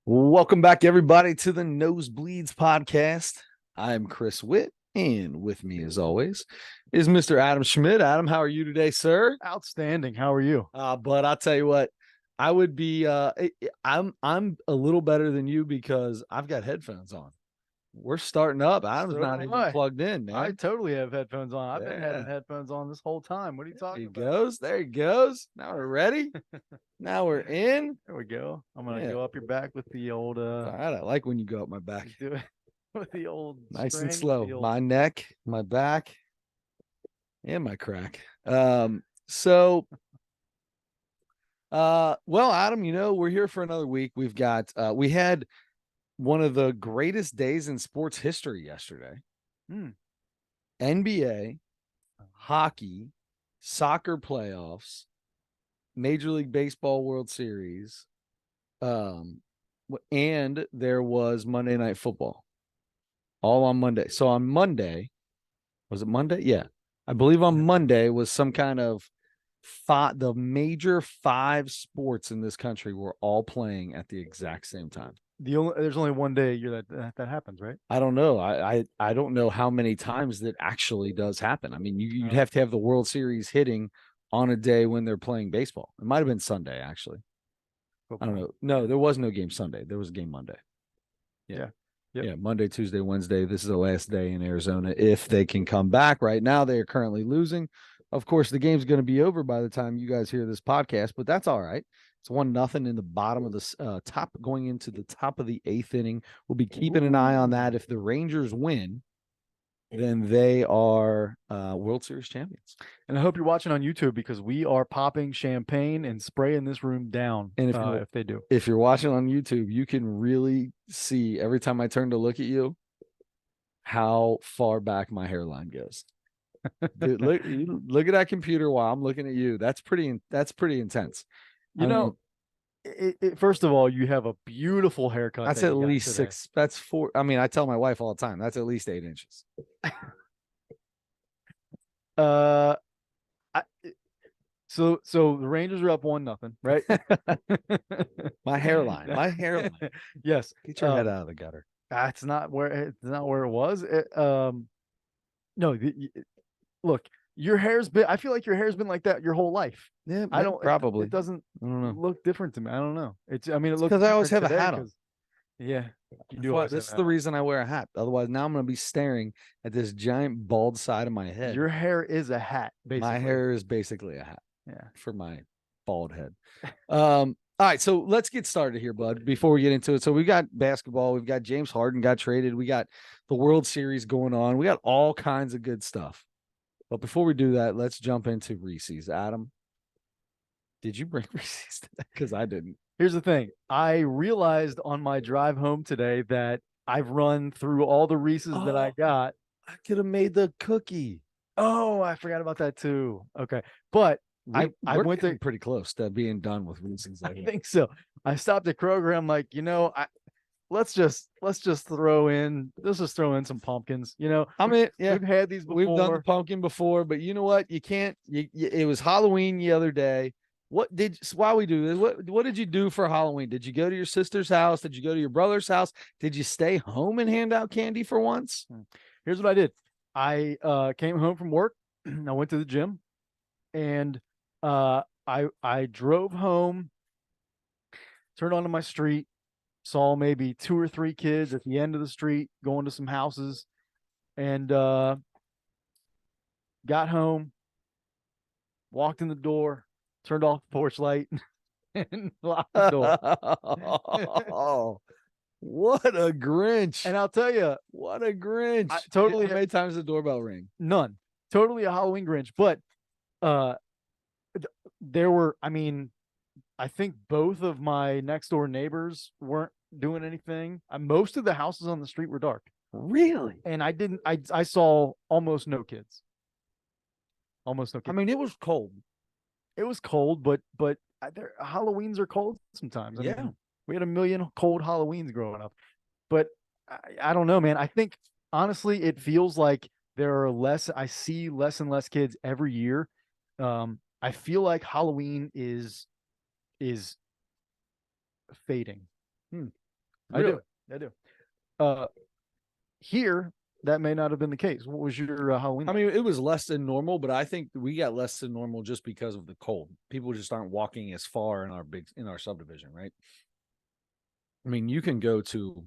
Welcome back, everybody, to the Nosebleeds podcast. I'm Chris Witt, and with me, as always, is Mr. Adam Schmidt. Adam, how are you today, sir? Outstanding. How are you? But I'll tell you what, I would be. I'm a little better than you because I've got headphones on. We're starting up. Adam's So not do even I. plugged in, man. I totally have headphones on. I've been having Yeah. headphones on this whole time. What are you There talking he about? goes. There he goes. Now we're ready. Now we're in. There we go. I'm gonna Yeah. go up your back with the old All right. I like when you go up my back. do it with the old Nice and string, slow. the old My neck, my back, and my crack. So well, Adam, we're here for another week. We had one of the greatest days in sports history yesterday. NBA, hockey, soccer playoffs, Major League Baseball World Series, and there was Monday Night Football, all on Monday. So on Monday, was it Monday? Yeah. I believe on Monday was some kind of the major 5 sports in this country were all playing at the exact same time. There's only one day a year that happens, right? I don't know. I don't know how many times that actually does happen. I mean, you'd have to have the World Series hitting on a day when they're playing baseball. It might have been Sunday, actually. I don't know. No, there was no game Sunday. There was a game Monday. Yeah. Yep. Yeah, Monday, Tuesday, Wednesday. This is the last day in Arizona if they can come back. Right now, they are currently losing. Of course, the game's going to be over by the time you guys hear this podcast, but that's all right. It's 1-0 in the bottom of the top, going into the top of the 8th inning. We'll be keeping an eye on that. If the Rangers win, then they are World Series champions. And I hope you're watching on YouTube because we are popping champagne and spraying this room down. And if they do, if you're watching on YouTube, you can really see every time I turn to look at you how far back my hairline goes. Dude, look at that computer while I'm looking at you. That's pretty intense. First of all, you have a beautiful haircut. That's at least 6. That's 4. I mean, I tell my wife all the time, that's at least 8 inches. So the Rangers are up 1-0, right? My hairline. Yes. Get your head out of the gutter. That's not where it was. No, look, your hair's been. I feel like your hair's been like that your whole life. Yeah, I don't. probably. It doesn't I don't know. look different to me. I don't know. I mean, it looks because I always have a today hat on. Yeah, you do. This is the reason I wear a hat. Otherwise, now I'm going to be staring at this giant bald side of my head. Your hair is a hat, basically. My hair is basically a hat. Yeah, for my bald head. All right, so let's get started here, bud, before we get into it. So we got basketball, we've got James Harden got traded, we got the World Series going on, we got all kinds of good stuff. But before we do that, let's jump into Reese's. Adam, did you bring Reese's today? Because I didn't. Here's the thing. I realized on my drive home today that I've run through all the Reese's that I got. I could have made the cookie. Oh, I forgot about that too. Okay. But I went pretty close to being done with Reese's. I think so. I stopped at Kroger. I'm like, let's just throw in some pumpkins. I mean, yeah, we've had these before. We've done the pumpkin before, but you know what? You can't. It was Halloween the other day. While we do this, what did you do for Halloween? Did you go to your sister's house? Did you go to your brother's house? Did you stay home and hand out candy for once? Here's what I did. I came home from work. I went to the gym, and I drove home, turned onto my street, saw maybe 2 or 3 kids at the end of the street going to some houses, and got home, walked in the door, turned off the porch light, and locked the door. Oh, what a Grinch. And I'll tell you, what a Grinch. How many times the doorbell ring? None. Totally a Halloween Grinch. But there were, I think both of my next door neighbors weren't doing anything. Most of the houses on the street were dark. Really? And I saw almost no kids. Almost no kids. I mean, it was cold. It was cold, but Halloweens are cold sometimes. I mean, we had a million cold Halloweens growing up. But I don't know, man. I think, honestly, it feels like I see less and less kids every year. I feel like Halloween is fading. Really? I do. Here, that may not have been the case. What was your Halloween? I mean, it was less than normal, but I think we got less than normal just because of the cold. People just aren't walking as far in our subdivision, right? I mean, you can go to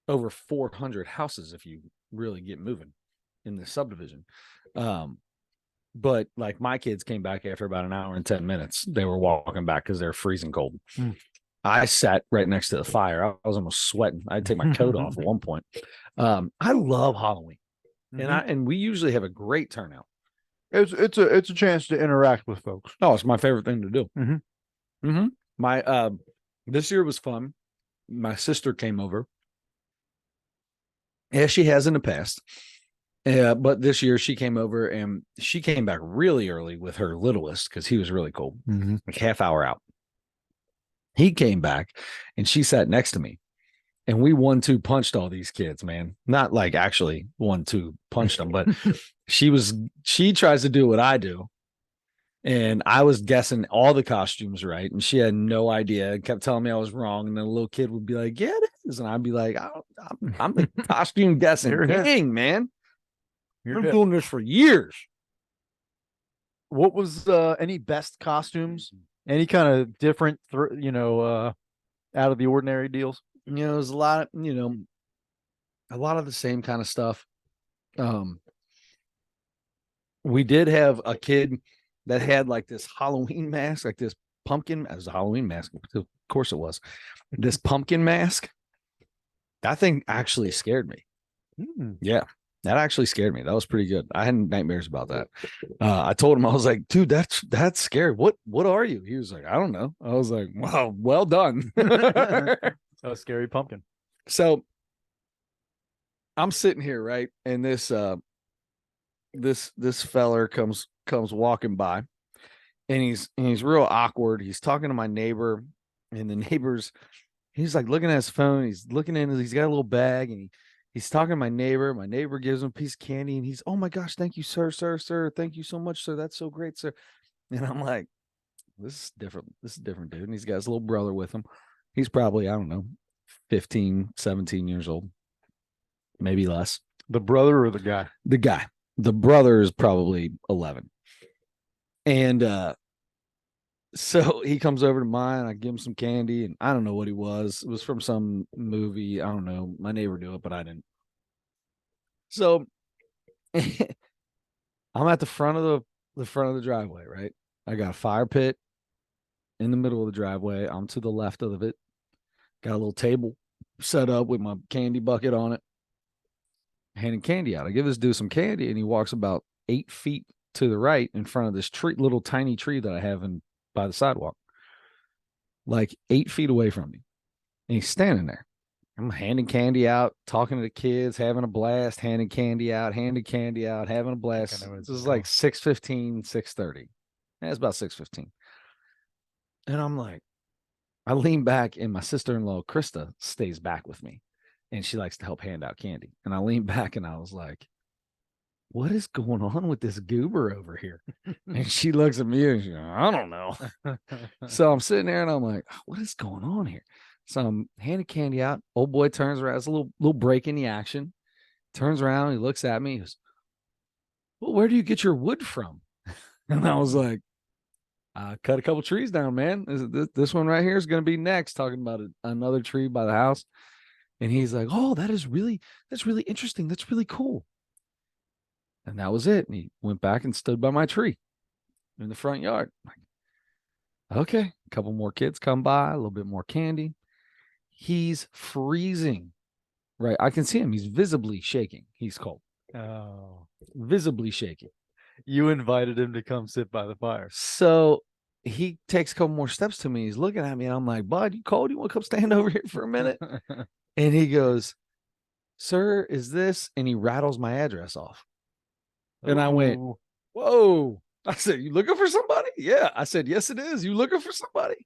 over 400 houses if you really get moving in the subdivision. But like my kids came back after about an hour and 10 minutes. They were walking back because they're freezing cold. I sat right next to the fire. I was almost sweating. I had to take my coat off at one point. I love Halloween, and we usually have a great turnout. It's a chance to interact with folks. Oh, it's my favorite thing to do. My this year was fun. My sister came over, as she has in the past. But this year she came over and she came back really early with her littlest because he was really cold, like half hour out. He came back and she sat next to me and we 1-2 punched all these kids, man. Not like actually 1-2 punched them, but she tries to do what I do. And I was guessing all the costumes right. And she had no idea, kept telling me I was wrong. And then a little kid would be like, yeah, it is. And I'd be like, I'm the costume guessing king, man. I've been doing this for years. What was any best costumes? Any kind of different, out of the ordinary deals? There's a lot of the same kind of stuff. We did have a kid that had like this Halloween mask, like this pumpkin as a Halloween mask. Of course it was. This pumpkin mask. That thing actually scared me. Yeah. That actually scared me. That was pretty good. I had nightmares about that. I told him, I was like, dude, that's scary. What are you? He was like, I don't know. I was like, wow, well done. A scary pumpkin. So I'm sitting here, right? And this feller comes walking by and he's real awkward. He's talking to my neighbor, and the neighbor's he's like looking at his phone. He's looking into he's got a little bag and he's talking to my neighbor. My neighbor gives him a piece of candy and he's, oh my gosh, thank you, sir. Thank you so much, sir. That's so great, sir. And I'm like, this is different. This is different, dude. And he's got his little brother with him. He's probably, I don't know, 15, 17 years old, maybe less. The brother or the guy? The guy. The brother is probably 11. And so he comes over to mine. I give him some candy, and I don't know what he was. It was from some movie. I don't know. My neighbor knew it, but I didn't. So I'm at the front of the driveway, right? I got a fire pit in the middle of the driveway. I'm to the left of it. Got a little table set up with my candy bucket on it. Handing candy out. I give this dude some candy, and he walks about 8 feet to the right in front of this tree, little tiny tree that I have by the sidewalk, like 8 feet away from me. And he's standing there. I'm handing candy out, talking to the kids, having a blast, handing candy out, having a blast. This is like 6:15, 6:30. It's about 6:15. And I'm like, I lean back, and my sister-in-law, Krista, stays back with me. And she likes to help hand out candy. And I leaned back and I was like, what is going on with this goober over here? And she looks at me and she's like, I don't know. So I'm sitting there and I'm like, what is going on here? So I'm handing candy out. Old boy turns around. It's a little break in the action. Turns around. He looks at me. He goes, well, where do you get your wood from? And I was like, I cut a couple trees down, man. This one right here is going to be next. Talking about another tree by the house. And he's like, oh, that's really interesting. That's really cool. And that was it. And he went back and stood by my tree in the front yard. Like, okay, a couple more kids come by, a little bit more candy. He's freezing. Right. I can see him. He's visibly shaking. He's cold. Oh, visibly shaking. You invited him to come sit by the fire. So he takes a couple more steps to me. He's looking at me and I'm like, bud, you cold? You want to come stand over here for a minute? And he goes, sir, is this? And he rattles my address off. And I went, whoa. I said, you looking for somebody? Yeah. I said, yes, it is. You looking for somebody?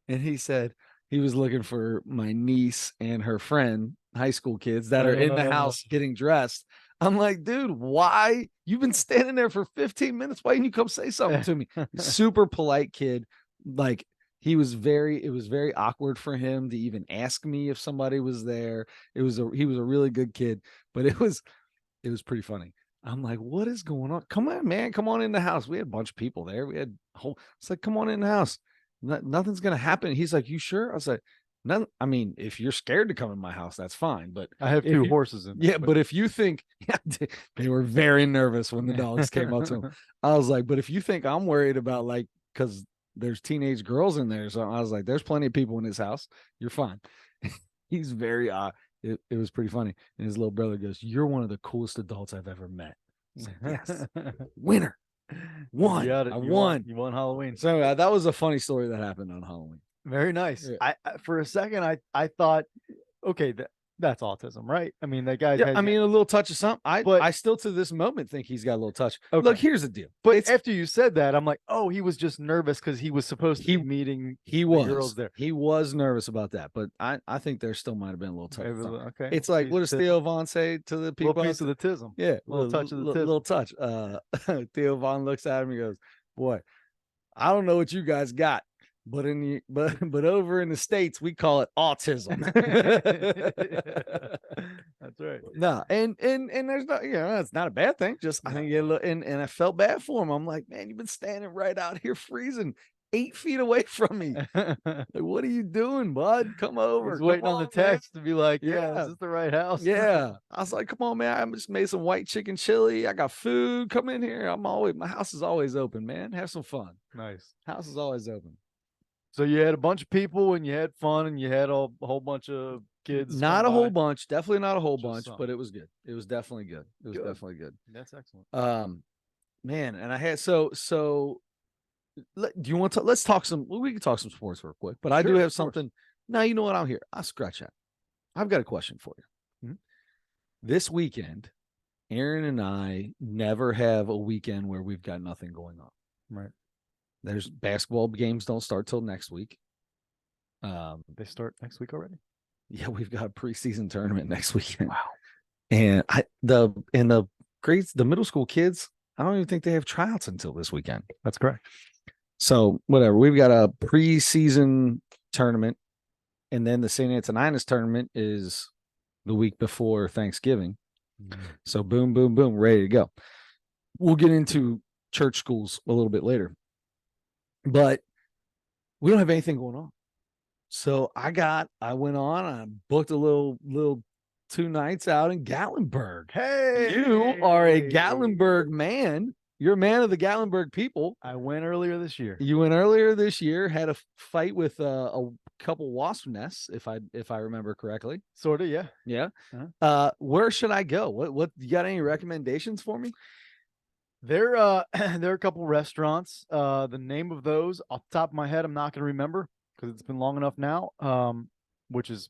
And he said he was looking for my niece and her friend, high school kids that are in the house getting dressed. I'm like, dude, why? You've been standing there for 15 minutes. Why didn't you come say something to me? Super polite kid. Like, it was very awkward for him to even ask me if somebody was there. He was a really good kid, but it was pretty funny. I'm like, what is going on? Come on, man. Come on in the house. We had a bunch of people there. It's like, come on in the house. Nothing's going to happen. He's like, you sure? I was like, no, I mean, if you're scared to come in my house, that's fine. But I have two horses in there. Yeah, but if you think, they were very nervous when the dogs came up to him. I was like, but if you think I'm worried about, like, because there's teenage girls in there, so I was like, there's plenty of people in his house. You're fine. He's very it was pretty funny. And his little brother goes, "You're one of the coolest adults I've ever met." I was like, yes, winner. Won. I won. You won Halloween. So that was a funny story that happened on Halloween. Very nice. Yeah. I for a second I thought, okay, that's autism, right? I mean, that guy's. Yeah, I mean, a little touch of something. I still to this moment think he's got a little touch. Okay. Look, here's the deal. But after you said that, I'm like, oh, he was just nervous because he was supposed to be meeting the girls there. He was nervous about that, but I think there still might have been a little touch. Okay. It's like, what does Theo Von say to the people? A little piece of the tism. Yeah, little touch of the tism. Little touch. Theo Von looks at him and goes, "Boy, I don't know what you guys got. But but over in the States, we call it autism." That's right. No, and there's not, it's not a bad thing. Just I think and I felt bad for him. I'm like, man, you've been standing right out here freezing 8 feet away from me. Like, what are you doing, bud? Come over. He's waiting on the text to be like, yeah, is this the right house? Yeah. I was like, come on, man. I just made some white chicken chili. I got food. Come in here. My house is always open, man. Have some fun. Nice. House is always open. So you had a bunch of people and you had fun and you had a whole bunch of kids. Not a whole bunch, definitely not a whole bunch, but it was good. It was definitely good. It was definitely good. That's excellent. Man, and I had do you want to let's talk we can talk some sports real quick, but I do have something. Now, you know what? I'm here. I'll scratch that. I've got a question for you. Mm-hmm. This weekend, Aaron and I never have a weekend where we've got nothing going on. Right. There's basketball games don't start till next week. They start next week already? Yeah, we've got a preseason tournament next weekend. Wow. And the middle school kids, I don't even think they have tryouts until this weekend. That's correct. So whatever, we've got a preseason tournament, and then the St. Antoninus tournament is the week before Thanksgiving. Mm-hmm. So boom, boom, boom, ready to go. We'll get into church schools a little bit later. But we don't have anything going on. So I went on, I booked a little 2 nights out in Gatlinburg. Hey, you are a Gatlinburg man. You're a man of the Gatlinburg people. I went earlier this year. You went earlier this year, had a fight with a couple wasp nests, if I remember correctly. Sort of, yeah. Yeah. Uh-huh. Where should I go? What you got any recommendations for me? There are a couple restaurants. The name of those, off the top of my head, I'm not going to remember because it's been long enough now. Which is,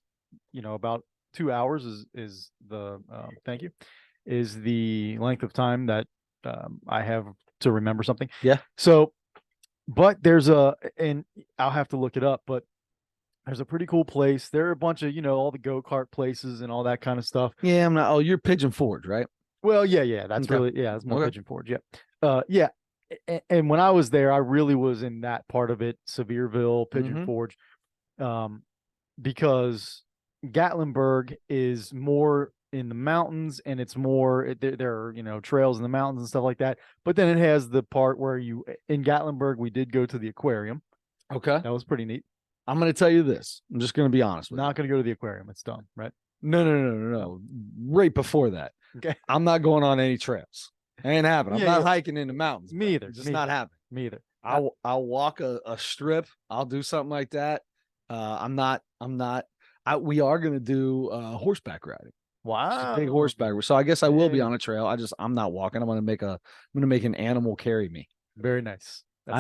about 2 hours is the thank you, is the length of time that I have to remember something. Yeah. So, but there's and I'll have to look it up, but there's a pretty cool place. There are a bunch of all the go-kart places and all that kind of stuff. Yeah, I'm not. Oh, you're Pigeon Forge, right? Well, yeah, that's okay. That's more Pigeon Forge. Yeah. Yeah. And when I was there, I really was in that part of it, Sevierville, Pigeon Forge, because Gatlinburg is more in the mountains and it's more, there are, trails in the mountains and stuff like that. But then it has the part where in Gatlinburg, we did go to the aquarium. Okay. That was pretty neat. I'm going to tell you this. I'm just going to be honest with you. Not going to go to the aquarium. It's dumb, right? No. Right before that. Okay. I'm not going on any trails. Ain't happening. I'm not hiking in the mountains. Me either. Just not happening. Me either. I'll walk a strip. I'll do something like that. We are going to do horseback riding. Wow. Big horseback. So I guess I will be on a trail. I'm not walking. I'm going to make an animal carry me. Very nice. We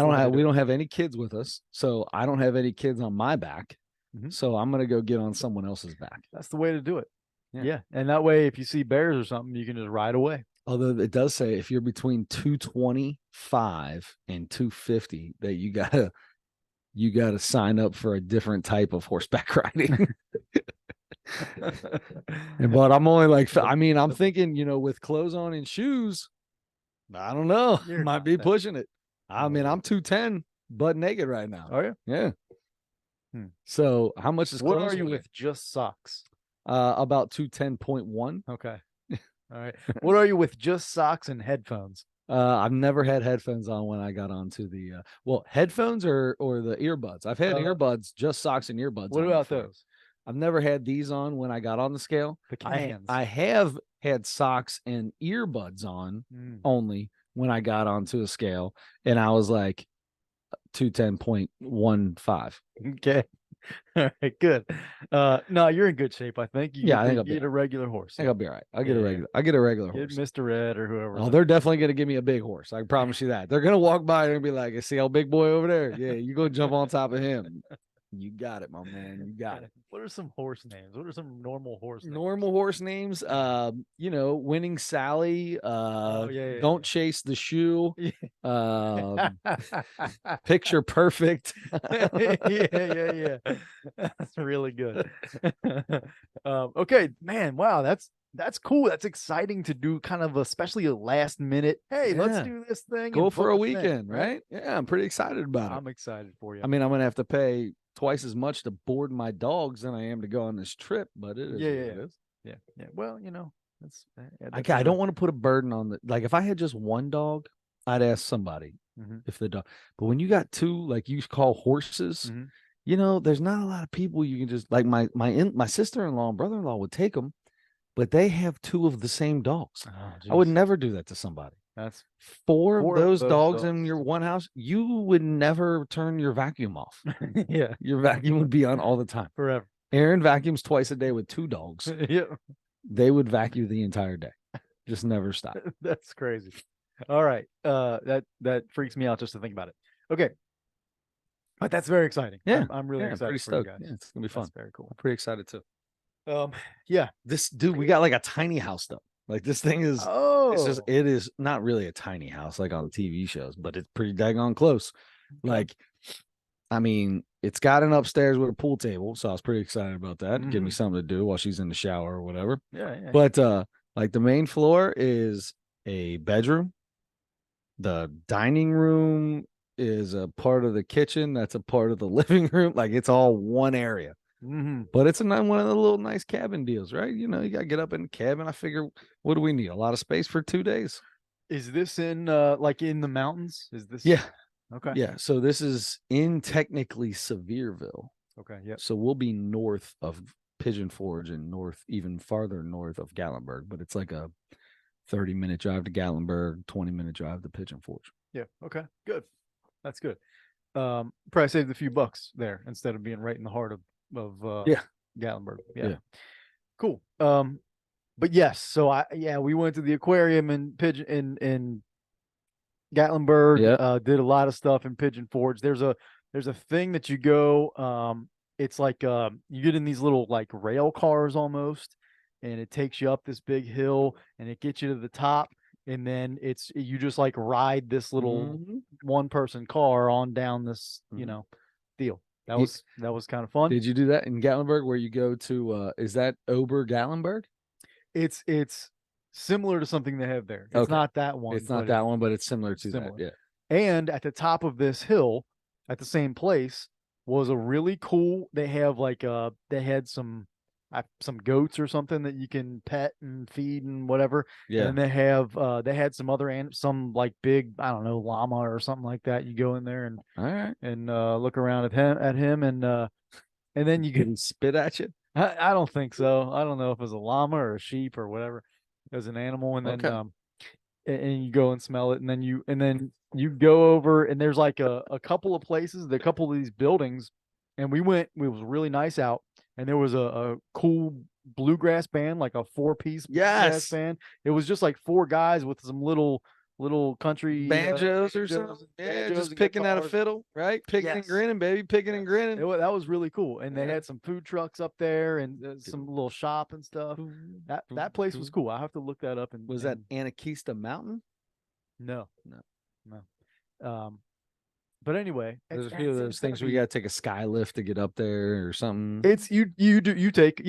don't have any kids with us. So I don't have any kids on my back. Mm-hmm. So I'm going to go get on someone else's back. That's the way to do it. Yeah. And that way, if you see bears or something, you can just ride away. Although it does say if you're between 225 and 250, that you gotta sign up for a different type of horseback riding. But I'm only I'm thinking, with clothes on and shoes, I don't know. Might be pushing it. I'm 210, butt naked right now. Oh yeah. Yeah. So how much is What clothes? are you with just socks? About 210.1. Okay. All right. What are you with just socks and headphones? I've never had headphones on when I got onto the headphones or the earbuds. I've had earbuds, just socks and earbuds. What on about before. those? I've never had these on when I got on the scale. The cans. I have had socks and earbuds on only when I got onto a scale, and I was like 210.15. Okay. All right, good. No, you're in good shape. I think you Yeah, I think I'll get a regular horse. I think I'll be all right. I'll get a regular Get horse. Mr. Red or whoever. Oh, they're definitely gonna give me a big horse. I promise you that. They're gonna walk by and be like, "See how big boy over there? Yeah, you go jump on top of him. You got it, my man. You got it." What are some horse names? What are some normal horse names? Normal horse names, Winning Sally, Don't Chase the Shoe, Picture Perfect. yeah. That's really good. Okay, man. Wow, that's cool. That's exciting to do, kind of, especially a last minute. Hey, let's do this thing. Go and for book a thing, weekend, right? Yeah, I'm pretty excited about it. I'm excited for you. I mean, I'm gonna have to pay twice as much to board my dogs than I am to go on this trip, but it is what it is. Yeah. Well, that's I don't want to put a burden on like if I had just one dog, I'd ask somebody Mhm. if the dog. But when you got two, like you call horses, there's not a lot of people you can just like my sister-in-law and brother-in-law would take them, but they have two of the same dogs. Oh, I would never do that to somebody. That's four of those dogs in your one house. You would never turn your vacuum off. Yeah, your vacuum would be on all the time. forever. Aaron vacuums twice a day with two dogs. Yeah, they would vacuum the entire day, just never stop. That's crazy. All right, that freaks me out just to think about it. Okay, but that's very exciting. Yeah, I'm really excited. Pretty stoked. For you guys. Yeah, it's gonna be fun. That's very cool. I'm pretty excited too. Yeah, this dude, we got like a tiny house though. Like this thing is, it is not really a tiny house like on the TV shows, but it's pretty daggone close. Okay. Like, I mean, it's got an upstairs with a pool table, so I was pretty excited about that. Give me something to do while she's in the shower or whatever. Yeah. But like the main floor is a bedroom. The dining room is a part of the kitchen. That's a part of the living room. Like it's all one area. But it's one of the little nice cabin deals, right? You got to get up in the cabin. I figure, what do we need? A lot of space for 2 days. Is this in like in the mountains? Is this? Yeah. Okay. Yeah. So this is in technically Sevierville. Okay. Yeah. So we'll be north of Pigeon Forge and even farther north of Gatlinburg, but it's like a 30-minute drive to Gatlinburg, 20-minute drive to Pigeon Forge. Yeah. Okay. Good. That's good. Probably saved a few bucks there instead of being right in the heart of Gatlinburg. Yeah. Cool. But yes, so we went to the aquarium in Gatlinburg. Did a lot of stuff in Pigeon Forge. There's a thing that you go, it's like you get in these little like rail cars almost, and it takes you up this big hill and it gets you to the top, and then you just like ride this little one person car on down this deal. That was kind of fun. Did you do that in Gatlinburg where you go to is that Ober Gatlinburg? It's similar to something they have there. It's not that one. It's not that one, but it's similar to that. Yeah. And at the top of this hill, at the same place, was a really cool. They have like they had some goats or something that you can pet and feed and whatever. Yeah. And they had some other some like big, I don't know, llama or something like that. You go in there and look around at him and then you can spit at you. I don't think so. I don't know if it was a llama or a sheep or whatever. It was an animal, and then and you go and smell it, and then you go over, and there's like a couple of places, a couple of these buildings, and we went. It was really nice out, and there was a cool bluegrass band, like a 4-piece bluegrass band. It was just like 4 guys with some little country banjos or something. Yeah, just picking out a fiddle, right? Picking and grinning, baby. Picking and grinning. That was really cool. And they had some food trucks up there and some little shop and stuff. That place was cool. I have to look that up. And was that Anakeesta Mountain? No. But anyway, there's a few of those things where you got to take a sky lift to get up there or something. It's you take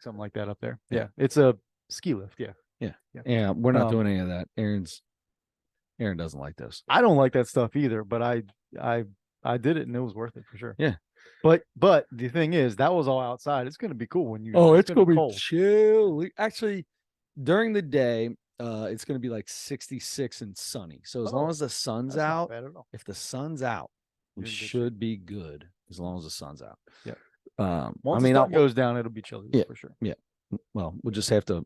something like that up there. Yeah. It's a ski lift. Yeah. We're not doing any of that. Aaron doesn't like those. I don't like that stuff either, but I did it and it was worth it for sure. Yeah. But the thing is, that was all outside. It's going to be cool when you. Oh, it's gonna gonna be cold. chill. Actually, during the day, it's gonna be like 66 and sunny. So as long as the sun's That's not out, bad at all. if the sun's out, we You're in good shape. should be good as long as the sun's out. Yeah. I Once mean, the sun goes down, it'll be chilly Yeah. for sure. yeah. Well, we'll just have to.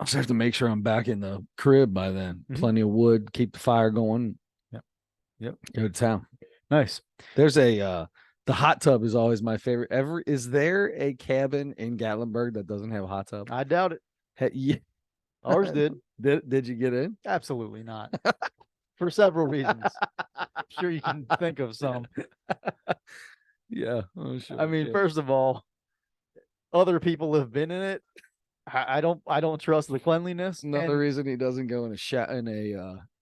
I'll just have to make sure I'm back in the crib by then. Mhm. Plenty of wood, keep the fire going. Yep. Go to town. Nice. There's a the hot tub is always my favorite. Is there a cabin in Gatlinburg that doesn't have a hot tub? I doubt it. Yeah. Ours did. Did you get in? Absolutely not. For several reasons. I'm sure you can think of some. Yeah. Oh, sure. I mean, yeah. first of all, other people have been in it. I don't trust the cleanliness. Another reason he doesn't go in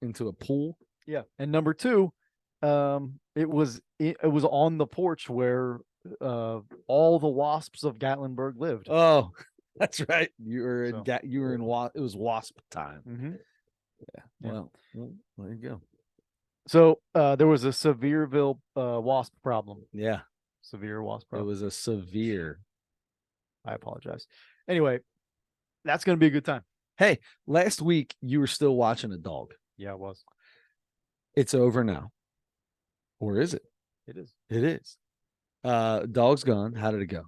into a pool. Yeah. And number two, it was on the porch where all the wasps of Gatlinburg lived. Oh, that's right. You were in So- you were in it was wasp time. Mhm. Yeah. Yeah. Well, there you go. So there was a Sevierville wasp problem. Yeah. Severe wasp It problem. was a severe. I apologize. Anyway, that's going to be a good time. Hey, last week you were still watching a dog. Yeah, it was. It's over now. Or is it? It is. It is. Dog's gone. How did it go?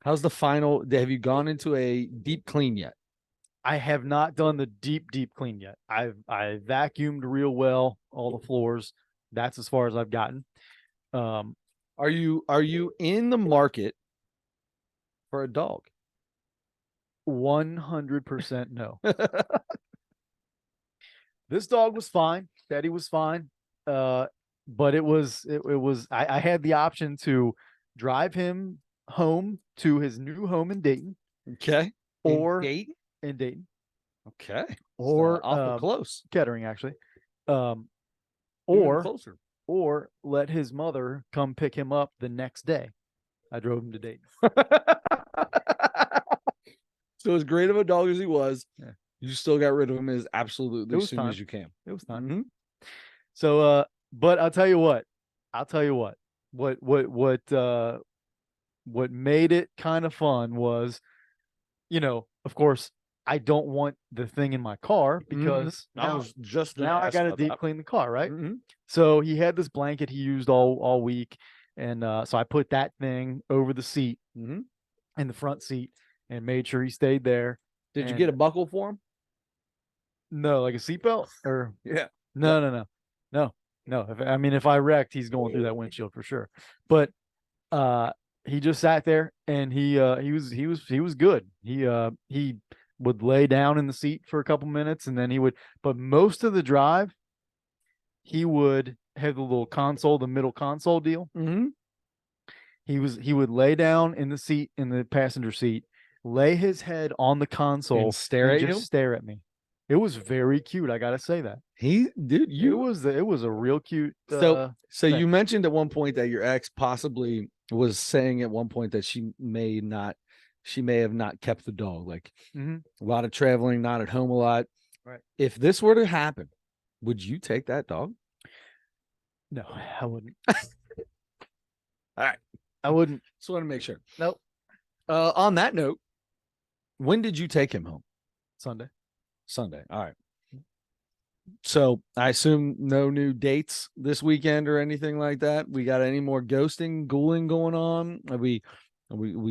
How's the final? Have you gone into a deep clean yet? I have not done the deep clean yet. I vacuumed real well all the floors. That's as far as I've gotten. Are you in the market for a dog? 100% no. This dog was fine. Teddy was fine. But it was I had the option to drive him home to his new home in Dayton. Okay. Or Dayton? in Dayton. Okay. Or awful close. Kettering, actually. Even Or closer. or let his mother come pick him up the next day. I drove him to Dayton. So as great of a dog as he was, Yeah. you still got rid of him as absolutely It as was soon time. as you can. It was time. Mhm. So but I'll tell you what. What made it kind of fun was, of course, I don't want the thing in my car because I was just now I got to deep clean the car, right? Mhm. So he had this blanket he used all week, and so I put that thing over the seat Mhm. in the front seat and made sure he stayed there. Did you And- get a buckle for him? No, like a seatbelt or Yeah. no. If I wrecked, he's going through that windshield for sure. But he just sat there and he was good. He would lay down in the seat for a couple minutes and then but most of the drive he would have the little console, the middle console deal. Mm-hmm. He would lay down in the seat, in the passenger seat, lay his head on the console And stare at just you? stare at me. It was very cute. I gotta say that. Dude, It was a real cute. So thing. you mentioned at one point that your ex possibly was saying at one point that she may have not kept the dog, like Mhm. a lot of traveling, not at home a lot. Right. If this were to happen, would you take that dog? No, I wouldn't. All right. I wouldn't. Just want to make sure. Nope. On that note, when did you take him home? Sunday. Sunday. All right. So I assume no new dates this weekend or anything like that. We got any more ghosting, ghouling going on? Are we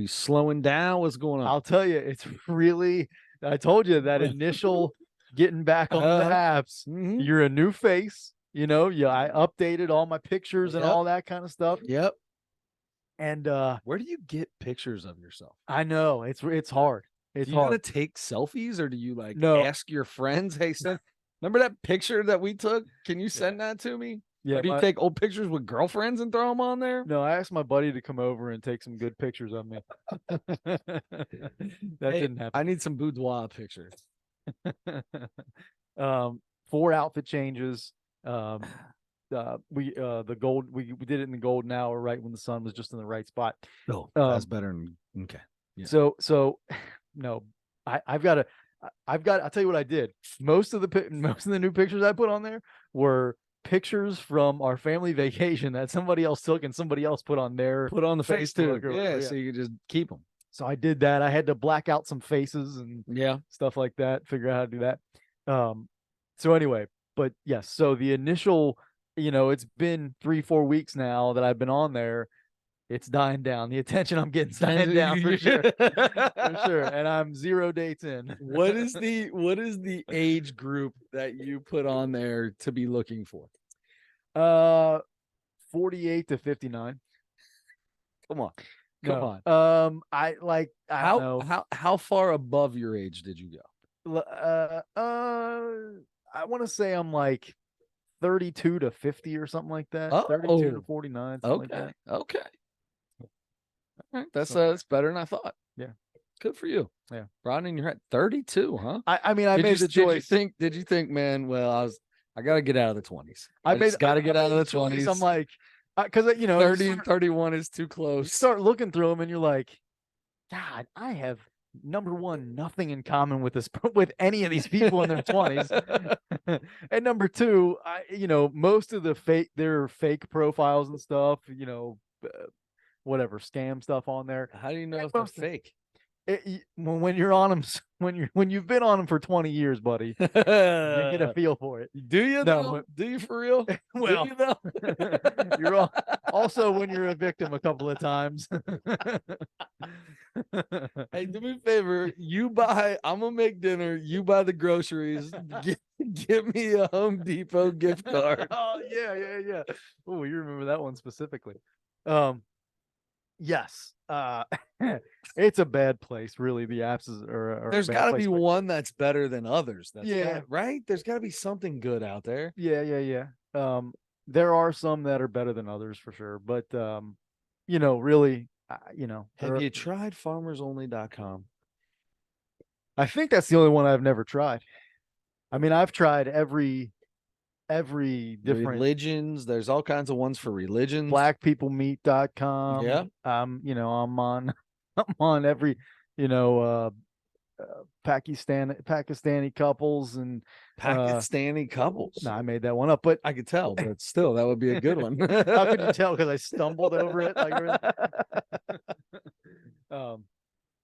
slowing down? What's going on? I'll tell you, it's really. I told you that initial getting back on the apps. Mhm. You're a new face. I updated all my pictures and Yep. all that kind of stuff. Yep. And Where do you get pictures of yourself? I know it's hard. It's Do you hard. gotta take selfies or do you No. ask your friends, hey, remember that picture that we took? Can you send that to me? Yeah. Or do you take old pictures with girlfriends and throw them on there? No, I asked my buddy to come over and take some good pictures of me. That Hey, didn't happen. I need some boudoir pictures. 4 outfit changes. The gold we did it in the golden hour right when the sun was just in the right spot. Oh, that's better than okay. Yeah. So no, I'll tell you what I did. Most of the new pictures I put on there were pictures from our family vacation that somebody else took and somebody else put on their Put on the face too. Facebook or Yeah, whatever, so you can just keep them. So I did that. I had to black out some faces and Yeah. stuff like that, figure out how to do that. So anyway, but yes, so the initial, it's been 3-4 weeks now that I've been on there. It's dying down. The attention I'm getting dying down for sure. For sure. And I'm 0 dates in. What is the age group that you put on there to be looking for? 48 to 59. Come on. Come on. I how don't know. how far above your age did you go? I want to say I'm like 32 to 50 or something like that. 32 to 49. Something like that. Okay. All right. That's better than I thought. Yeah. Good for you. Yeah. Broadening in your head. 32, huh? I mean, I made the choice. Did you think, man, well, I gotta get out of the 20s. I gotta get out of the 20s. I'm like, because 30 and 31 is too close. You start looking through them and you're like, God, I have number one, nothing in common with with any of these people in their 20s. And number two, most of their fake profiles and stuff, whatever scam stuff on there. How do you know if they're fake? When you're on them, when you've been on them for 20 years, buddy, you get a feel for it. Do you? No, do you for real? Well, you're also when you're a victim a couple of times. Hey, do me a favor. I'm gonna make dinner. You buy the groceries. Give me a Home Depot gift card. Oh yeah. Oh, you remember that one specifically? Yes. It's a bad place, really. The apps are there's got to be one that's better than others. Right. There's got to be something good out there. Yeah. There are some that are better than others for sure, but really, have you tried farmersonly.com? I think that's the only one I've never tried. I mean, I've tried every different religions. There's all kinds of ones for religions. Blackpeoplemeet.com. Yeah. I'm on every, Pakistani couples and Pakistani couples. No, I made that one up, but I could tell, but still, that would be a good one. How could you tell? Because I stumbled over it.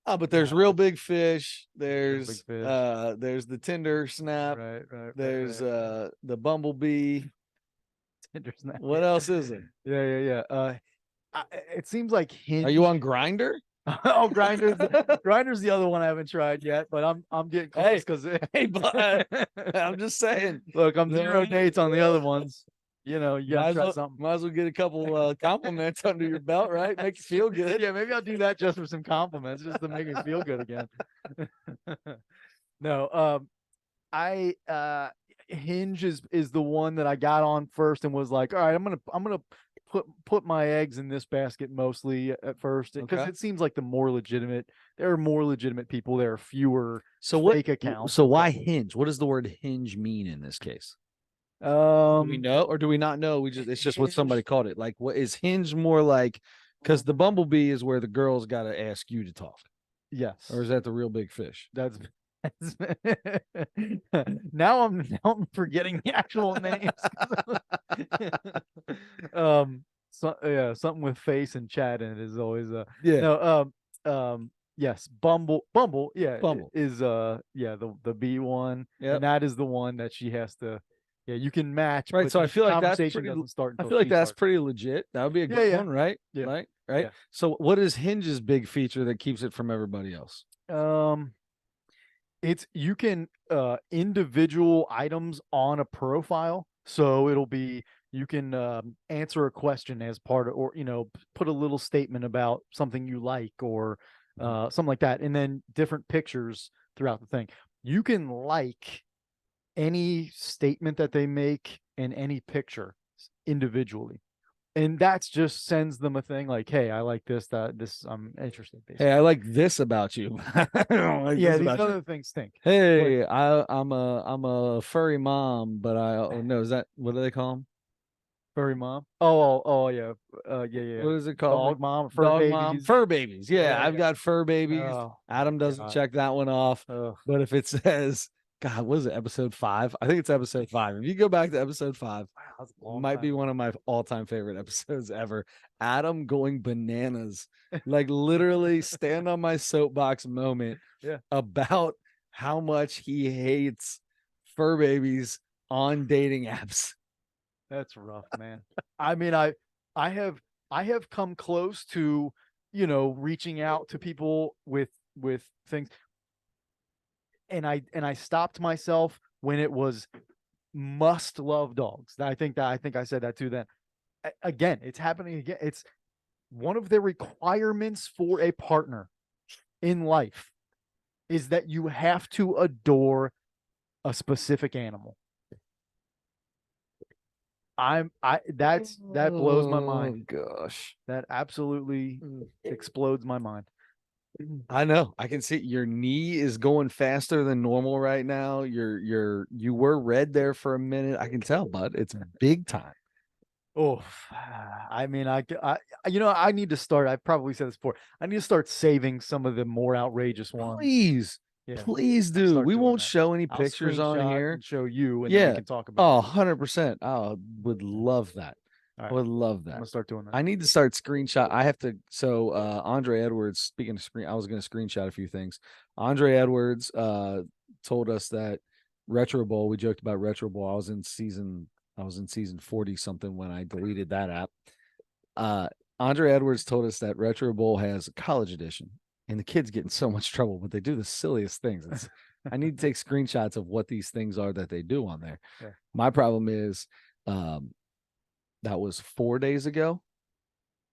But there's Real Big Fish. There's the Tinder Snap. Right. There's the Bumblebee. Tinder Snap. What else is it? Yeah. It seems like Hinge. Are you on Grindr? Oh, Grindr's the other one I haven't tried yet, but I'm getting close because but I'm just saying. Look, I'm 0 dates on the other ones. You gotta try something. Might as well get a couple compliments under your belt, right? Make you feel good. Yeah, maybe I'll do that just for some compliments, just to make me feel good again. No, Hinge is the one that I got on first and was like, all right, I'm gonna put my eggs in this basket mostly at first, because it seems like there are more legitimate people. There are fewer fake accounts. So why Hinge? What does the word hinge mean in this case? Do we know or do we not know? It's just what somebody called it. Like, what is Hinge more like? Because the Bumblebee is where the girls got to ask you to talk. Yes. Or is that the Real Big Fish? That's now I'm forgetting the actual names. Something with face and chat in it is always yes, Bumble is the B one. Yep. And that is the one that she has to you can match, right? So I feel like that's pretty legit. That would be a good one, right? Yeah. Right. Yeah. So what is Hinge's big feature that keeps it from everybody else? You can individual items on a profile, so it'll be you can answer a question as part of, or put a little statement about something you like, or something like that, and then different pictures throughout the thing. You can like any statement that they make in any picture individually, and that's just sends them a thing like, hey, I like this, I'm interested, basically. Hey, I like this about you. I don't like these other things stink. Hey, I'm a furry mom, but is that, what do they call them? Furry mom? Oh yeah. Yeah. What is it called? Dog mom, fur babies. Yeah, I've got fur babies. Oh, Adam doesn't check that one off. But if it says God, what is it? Episode 5? I think it's episode 5. If you go back to episode 5, Wow, that's a long might time be ago. one of my all-time favorite episodes ever. Adam going bananas, like literally stand on my soapbox moment Yeah. about how much he hates fur babies on dating apps. That's rough, man. I mean, I have come close to, reaching out to people with things, and I stopped myself when it was must love dogs. I think I said that too then. Again, it's happening again. It's one of the requirements for a partner in life is that you have to adore a specific animal. That blows my mind. Oh gosh. That absolutely explodes my mind. I know. I can see your knee is going faster than normal right now. You were red there for a minute. I can tell, bud. It's big time. Oh, I mean, I need to start. I probably said this before. I need to start saving some of the more outrageous ones. Please. Yeah, Please do. start We doing won't that. show any I'll pictures on screenshot here. and show you, and then we can talk about Oh, it. 100%. I would love that. All I right, would love I'm that. gonna start doing that. I need to start screenshot. I have to. So Andre Edwards, speaking of screen, I was going to screenshot a few things. Andre Edwards told us that Retro Bowl. We joked about Retro Bowl. I was in season 40 something when I deleted that app. Andre Edwards told us that Retro Bowl has a college edition, and the kids get in so much trouble, but they do the silliest things. I need to take screenshots of what these things are that they do on there. Yeah. My problem is, that was 4 days ago.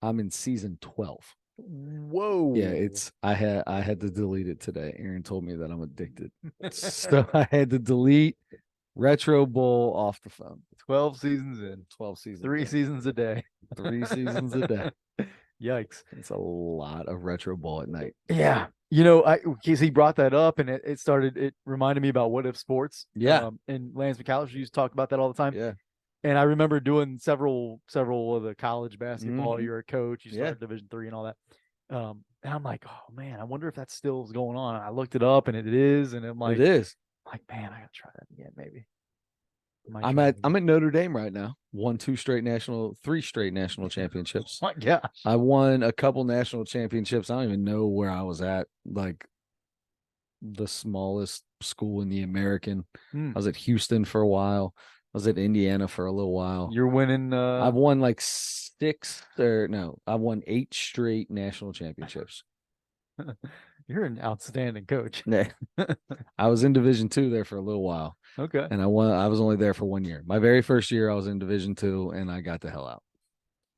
I'm in season 12. Whoa. Yeah, I had to delete it today. Aaron told me that I'm addicted. So I had to delete Retro Bowl off the phone. 12 seasons in. 12 seasons. 3 seasons a day. 3 seasons a day. Yikes. It's a lot of Retro Bowl at night. Yeah. Because he brought that up, and it reminded me about What If Sports. Yeah. And Lance McAllister used to talk about that all the time. Yeah. And I remember doing several of the college basketball. Mhm. You're a coach. You started Yeah. Division III and all that. And I'm like, oh man, I wonder if that still is going on. And I looked it up, and it is. And I'm like, It is. man, I gotta try that again, maybe. I'm at Notre Dame right now. Won 3 straight national championships. My gosh. I won a couple national championships. I don't even know where I was at. Like the smallest school in the American. I was at Houston for a while. I was at Indiana for a little while. You're winning. I've won like I've won 8 straight national championships. You're an outstanding coach. I was in Division II there for a little while. Okay. And I was only there for 1 year. My very first year I was in Division II, and I got the hell out.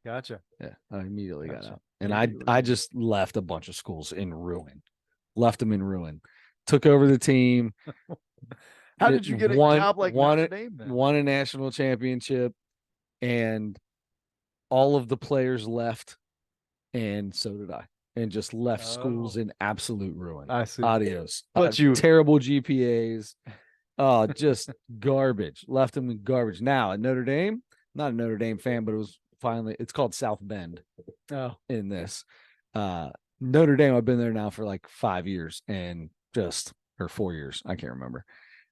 Gotcha. Yeah, I immediately got Gotcha. out. And I just left a bunch of schools in ruin. Left them in ruin. Took over the team. How did you get a job like Notre Dame then? Won a national championship, and all of the players left, and so did I. And just left schools in absolute ruin. I see. Adios. But terrible GPAs. Just garbage. Left them in garbage. Now at Notre Dame, not a Notre Dame fan, but it's called South Bend. Oh. In this. Notre Dame, I've been there now for like 5 years or 4 years. I can't remember.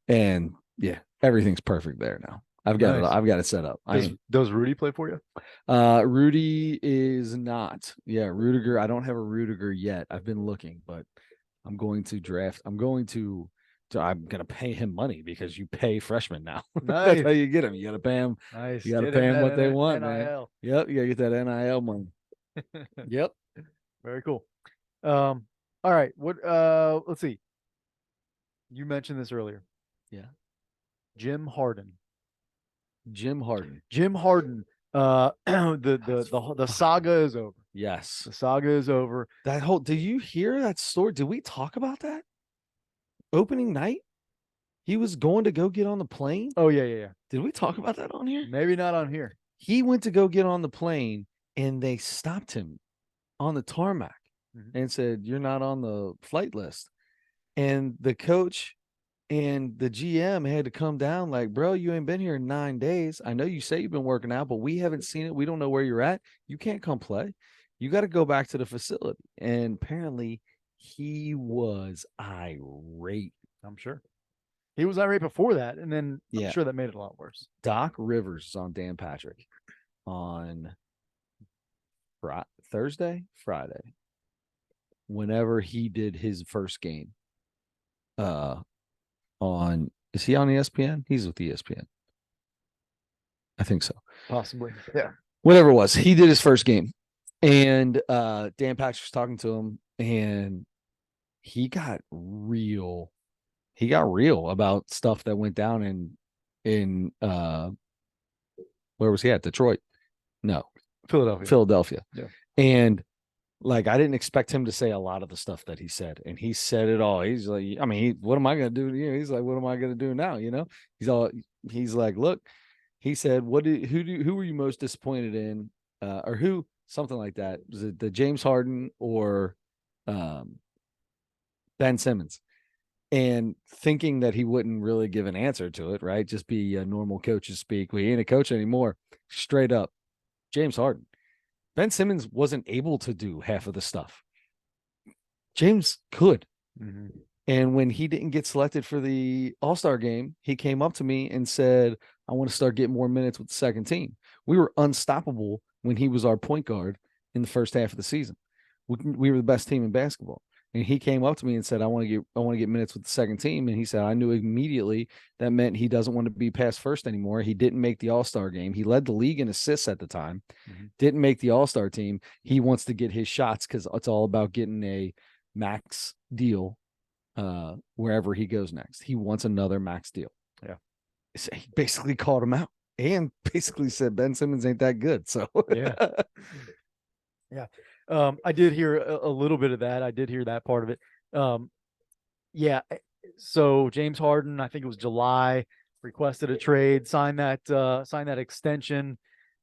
And yeah, everything's perfect there now. I've got it set up. Does Rudy play for you? Rudy is not. Yeah, Rudiger. I don't have a Rudiger yet. I've been looking, but I'm going to draft. I'm going to pay him money because you pay freshmen now. Nice. That's how you get them. You got to pay them. Nice. You got to pay them what they want, NIL. man. Yep, you got to get that NIL money. Yep. Very cool. All right. Let's see. You mentioned this earlier. Yeah. Jim Harden. The saga is over. Yes. The saga is over. Did you hear that story? Did we talk about that? Opening night? He was going to go get on the plane? Oh, yeah. Did we talk about that on here? Maybe not on here. He went to go get on the plane, and they stopped him on the tarmac and said, "You're not on the flight list." And the coach and the GM had to come down like, "Bro, you ain't been here in 9 days. I know you say you've been working out, but we haven't seen it. We don't know where you're at. You can't come play. You got to go back to the facility." And apparently he was irate. I'm sure. He was irate before that, and then I'm Yeah. sure that made it a lot worse. Doc Rivers is on Dan Patrick on Friday, whenever he did his first game. Is he on ESPN? He's with ESPN. I think so. Possibly. Yeah. Whatever it was, he did his first game. And Dan Patrick's talking to him, and he got real about stuff that went down in where was he at? Detroit? No. Philadelphia. Yeah. And like, I didn't expect him to say a lot of the stuff that he said, and he said it all. He's like, I mean, what am I going to do? He's like, what am I going to do now? He's like, look, he said, who were you most disappointed in? Or who, something like that. Was it the James Harden or Ben Simmons? And thinking that he wouldn't really give an answer to it, right? Just be a normal coach's speak. Well, he ain't a coach anymore. Straight up, James Harden. Ben Simmons wasn't able to do half of the stuff. James could. Mm-hmm. And when he didn't get selected for the All-Star game, he came up to me and said, I want to start getting more minutes with the second team. We were unstoppable when he was our point guard in the first half of the season. We were the best team in basketball. And he came up to me and said, I want to get minutes with the second team. And he said, I knew immediately that meant he doesn't want to be past first anymore. He didn't make the All-Star game. He led the league in assists at the time, didn't make the All-Star team. He wants to get his shots because it's all about getting a max deal wherever he goes next. He wants another max deal. Yeah. So he basically called him out and basically said Ben Simmons ain't that good. So yeah. Yeah. I did hear a little bit of that. I did hear that part of it. Yeah. So James Harden, I think it was July, requested a trade, signed that extension.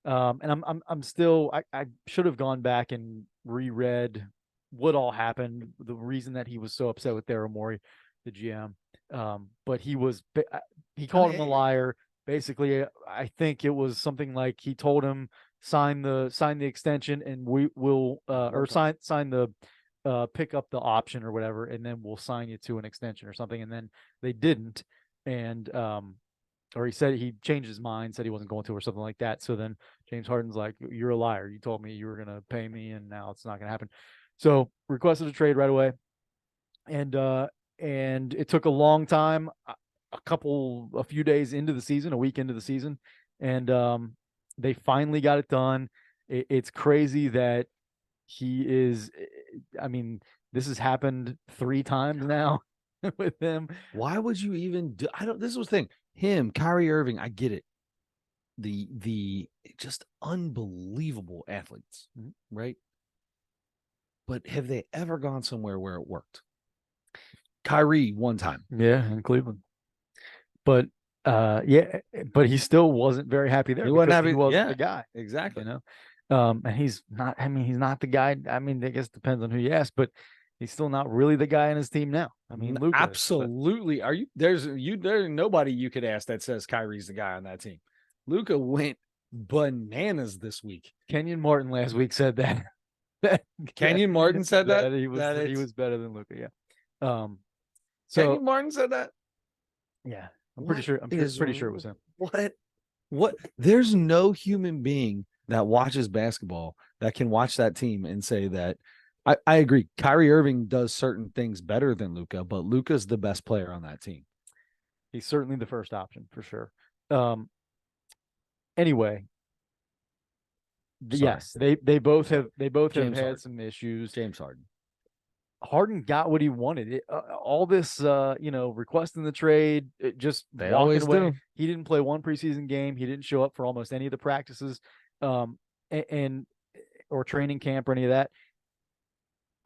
And I'm still, I should have gone back and reread what all happened, the reason that he was so upset with Daryl Morey, the GM. But he called him a liar. Basically, I think it was something like he told him, sign the extension, and we will or sign the pick up the option or whatever, and then we'll sign you to an extension or something. And then they didn't, and or he said he changed his mind, said he wasn't going to, or something like that. So then James Harden's like, you're a liar. You told me you were gonna pay me, and now it's not gonna happen. So requested a trade right away, and it took a long time, a few days into the season, a week into the season, and they finally got it done. It's crazy that he is. I mean, this has happened 3 times now with him. Why would you even do? This was the thing. Him, Kyrie Irving, I get it. The just unbelievable athletes, right? But have they ever gone somewhere where it worked? Kyrie one time. Yeah, in Cleveland. But yeah, but he still wasn't very happy there. He wasn't happy. He wasn't the guy. Exactly. You know? And he's not, I mean, he's not the guy. I mean, I guess it depends on who you ask, but he's still not really the guy in his team now. I mean, Luka absolutely. Are you there's nobody you could ask that says Kyrie's the guy on that team. Luka went bananas this week. Kenyon Martin last week said that. Kenyon Martin said that he was better than Luka. Yeah. So Kenyon Martin said that. Yeah, I'm pretty sure it was him. What? There's no human being that watches basketball that can watch that team and say that. I agree. Kyrie Irving does certain things better than Luka, but Luka's the best player on that team. He's certainly the first option for sure. Anyway, yes, they both have had some issues. James Harden. Harden got what he wanted. All this, requesting the trade, just they always away. do. He didn't play one preseason game. He didn't show up for almost any of the practices, or training camp or any of that.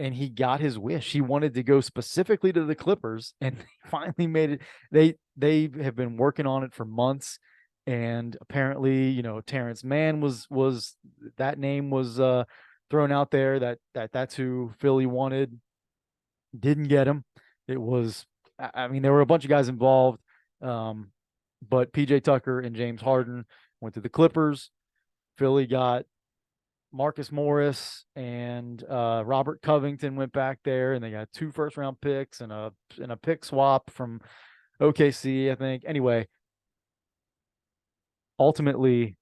And he got his wish. He wanted to go specifically to the Clippers, and they finally made it. They have been working on it for months, and apparently, Terrence Mann was that name was thrown out there. That's who Philly wanted. Didn't get him. It was, I mean, there were a bunch of guys involved, but PJ Tucker and James Harden went to the Clippers. Philly got Marcus Morris and Robert Covington went back there, and they got 2 first-round picks and a pick swap from OKC, I think. Anyway, ultimately,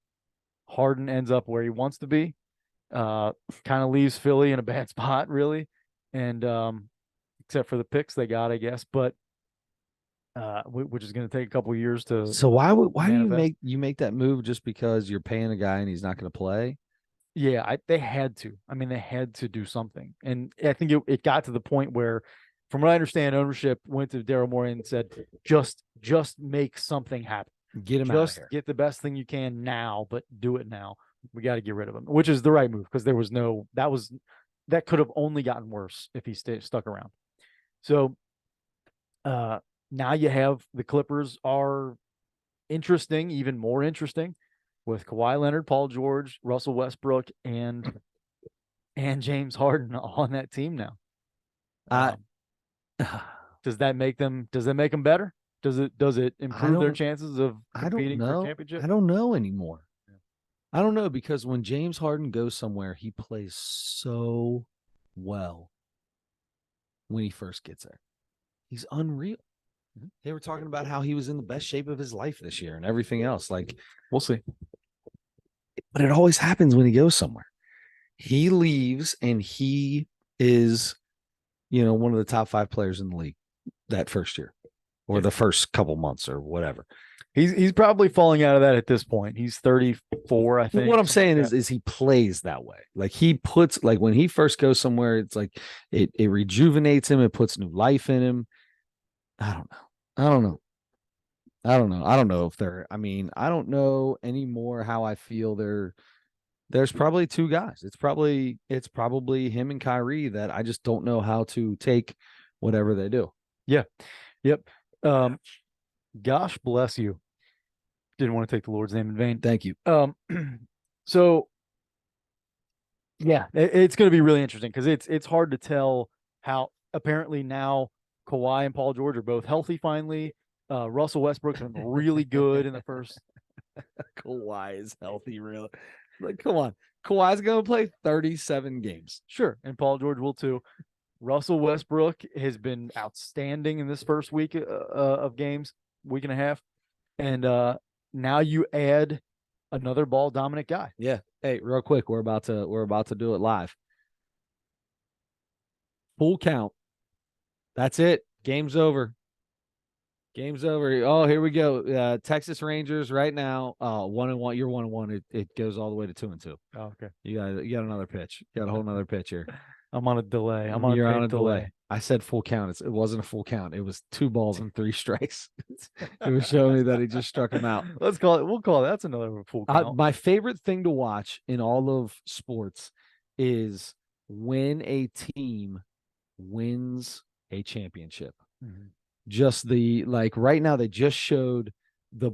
Harden ends up where he wants to be. Kind of leaves Philly in a bad spot, really, and except for the picks they got, I guess. But which is going to take a couple years to So why do manifest. you make that move just because you're paying a guy and he's not going to play? Yeah, they had to. I mean, they had to do something, and I think it got to the point where, from what I understand, ownership went to Daryl Morey and said, just make something happen. Get him out of Just here. get the best thing you can now, but do it now. We got to get rid of him, which is the right move because there was no that could have only gotten worse if he stuck around. So uh, now you have the Clippers are interesting, even more interesting, with Kawhi Leonard, Paul George, Russell Westbrook, and James Harden on that team now. I Does that make them? Does that make them better? Does it I improve their don't chances of I don't competing for know. championship? I don't know anymore. I don't know because when James Harden goes somewhere, he plays so well when he first gets there. He's unreal. They were talking about how he was in the best shape of his life this year and everything else. Like, We'll see. but it always happens when he goes somewhere. He leaves and he is, one of the top 5 players in the league that first year or the first couple months or whatever. He's probably falling out of that at this point. He's 34, I think. What I'm saying is he plays that way. Like he puts like when he first goes somewhere, it's like it rejuvenates him, it puts new life in him. I don't know. I don't know. I don't know. I don't know if they're I don't know anymore how I feel there's probably 2 guys. It's probably him and Kyrie that I just don't know how to take whatever they do. Yeah. Yep. Gosh bless you. Didn't want to take the Lord's name in vain. Thank you. So yeah, it's going to be really interesting because it's hard to tell how apparently now Kawhi and Paul George are both healthy finally. Russell Westbrook's been really good in the first. Kawhi is healthy, really. Like, come on. Kawhi's gonna play 37 games. Sure, and Paul George will too. Russell Westbrook has been outstanding in this first week of games, week and a half, and now you add another ball dominant guy. Yeah. Hey, real quick, we're about to do it live. Full count. That's it. Game's over. Game's over. Oh, here we go. Texas Rangers right now. 1-1. You're 1-1. It goes all the way to 2-2. Oh, okay. You got another pitch. You got a whole another pitch here. I'm on a delay. I'm on You're a on a delay. delay. I said full count. It wasn't a full count. It was 2 balls and 3 strikes. It was showing me that he just struck him out. Let's call it. We'll call it. That's another full count. My favorite thing to watch in all of sports is when a team wins a championship. Mm-hmm. Just the right now they just showed the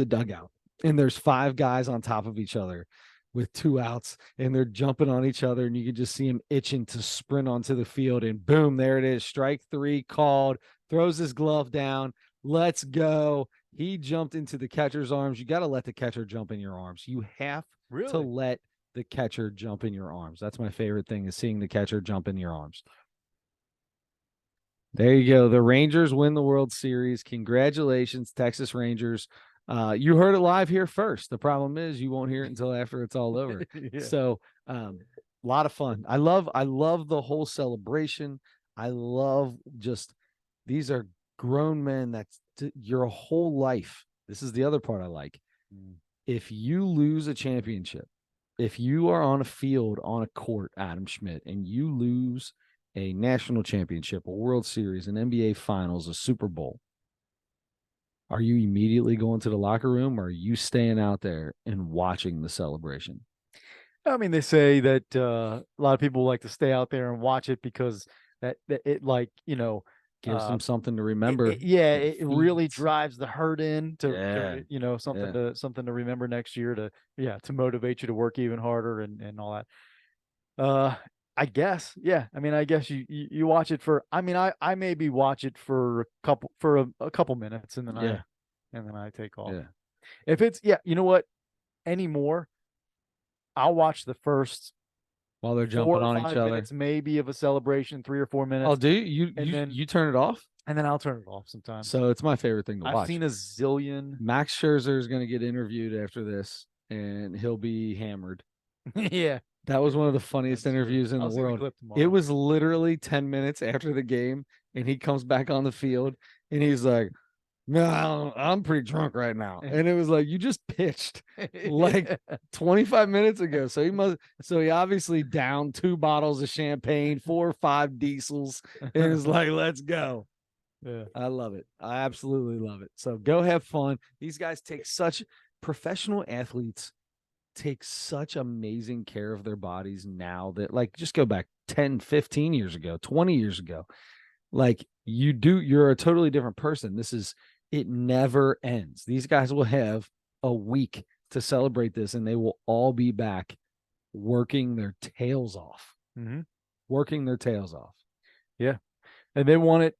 dugout and there's 5 guys on top of each other with 2 outs and they're jumping on each other and you can just see him itching to sprint onto the field and boom, there it is. Strike 3 called, throws his glove down. Let's go. He jumped into the catcher's arms. You got to let the catcher jump in your arms. You have to let the catcher jump in your arms. That's my favorite thing is seeing the catcher jump in your arms. There you go. The Rangers win the World Series. Congratulations, Texas Rangers. You heard it live here first. The problem is you won't hear it until after it's all over. Yeah. So a lot of fun. I love the whole celebration. I love just these are grown men that's your whole life. This is the other part I like. If you lose a championship, if you are on a field, on a court, Adam Schmidt, and you lose a national championship, a World Series, an NBA Finals, a Super Bowl, are you immediately going to the locker room or are you staying out there and watching the celebration? I mean, they say that a lot of people like to stay out there and watch it because that it gives them something to remember. It really drives the herd in to something to remember next year to motivate you to work even harder and all that. I guess, yeah. I mean, I guess you watch it for. I mean, I maybe watch it for a couple minutes and then I take off. Yeah. If it's you know what, anymore, I'll watch the first while they're jumping on each other. Minutes maybe of a celebration, 3 or 4 minutes. Oh, do you turn it off? and then I'll turn it off sometimes. So it's my favorite thing to I've watch. seen a zillion. Max Scherzer is going to get interviewed after this, and he'll be hammered. Yeah, That was one of the funniest That's true. interviews in I'll the see the world. clip It tomorrow. was literally 10 minutes after the game, and he comes back on the field, and he's like, "No, I'm pretty drunk right now." And it was like, you just pitched like 25 minutes ago. So he obviously downed 2 bottles of champagne, 4 or 5 diesels, and is like, let's go. Yeah. I love it. I absolutely love it. So go have fun. These guys take such professional athletes take such amazing care of their bodies now that, like, just go back 10, 15 years ago, 20 years ago. Like, you're a totally different person. It never ends. These guys will have a week to celebrate this, and they will all be back working their tails off. Mm-hmm. Working their tails off. Yeah. And they won it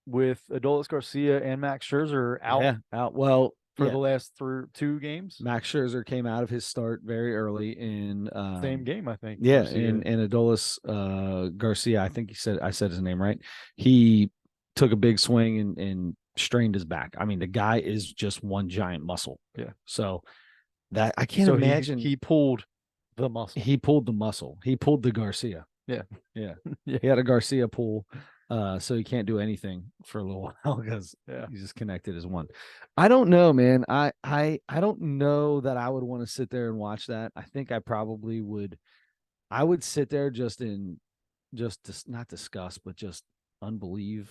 with Adolis Garcia and Max Scherzer out. Yeah, out. Well, for the last 2 games. Max Scherzer came out of his start very early in same game, I think. Yeah, and Adolis Garcia, I think I said his name right. He took a big swing and strained his back. I mean, the guy is just one giant muscle. Yeah. So that I can't imagine he pulled the muscle. He pulled the muscle. He pulled the Garcia. Yeah. Yeah. Yeah. He had a Garcia pull. So he can't do anything for a little while because he's just connected as one. I don't know, man. I don't know that I would want to sit there and watch that. I think I probably would. I would sit there just not disgust, but just unbelievement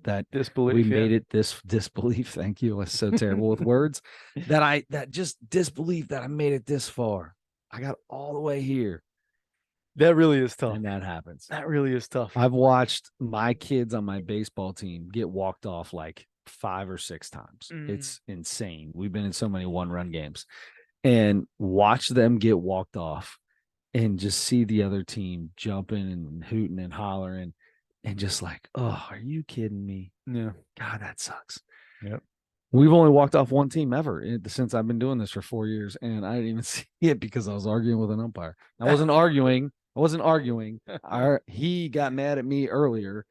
that disbelief, we made it. This disbelief. Thank you. I was so terrible with words. That just disbelief that I made it this far. I got all the way here. That really is tough. And that happens. That really is tough. I've watched my kids on my baseball team get walked off like 5 or 6 times. It's insane. We've been in so many 1-run games and watch them get walked off and just see the other team jumping and hooting and hollering and just like, oh, are you kidding me? Yeah. God, that sucks. Yep. We've only walked off one team ever since I've been doing this for 4 years, and I didn't even see it because I was arguing with an umpire. I wasn't arguing. He got mad at me earlier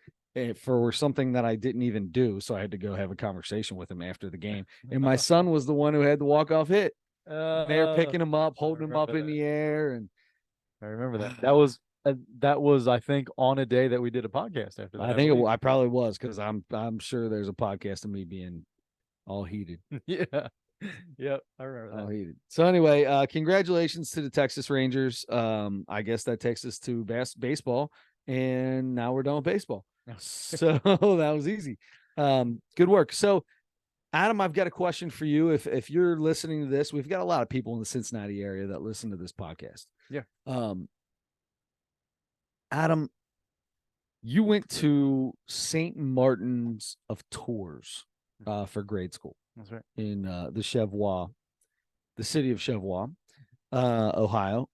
for something that I didn't even do, so I had to go have a conversation with him after the game. And my son was the one who had the walk-off hit. They're picking him up, holding him up in the air, and I remember that. That was I think on a day that we did a podcast after that. I probably was because I'm sure there's a podcast of me being all heated. Yeah. Yep, I remember that. All heated. So anyway, congratulations to the Texas Rangers. I guess that takes us to baseball, and now we're done with baseball. So that was easy. Good work. So Adam, I've got a question for you. If you're listening to this, we've got a lot of people in the Cincinnati area that listen to this podcast. Yeah. Adam, you went to St. Martin's of Tours for grade school. That's right. In the city of Cheviot, Ohio.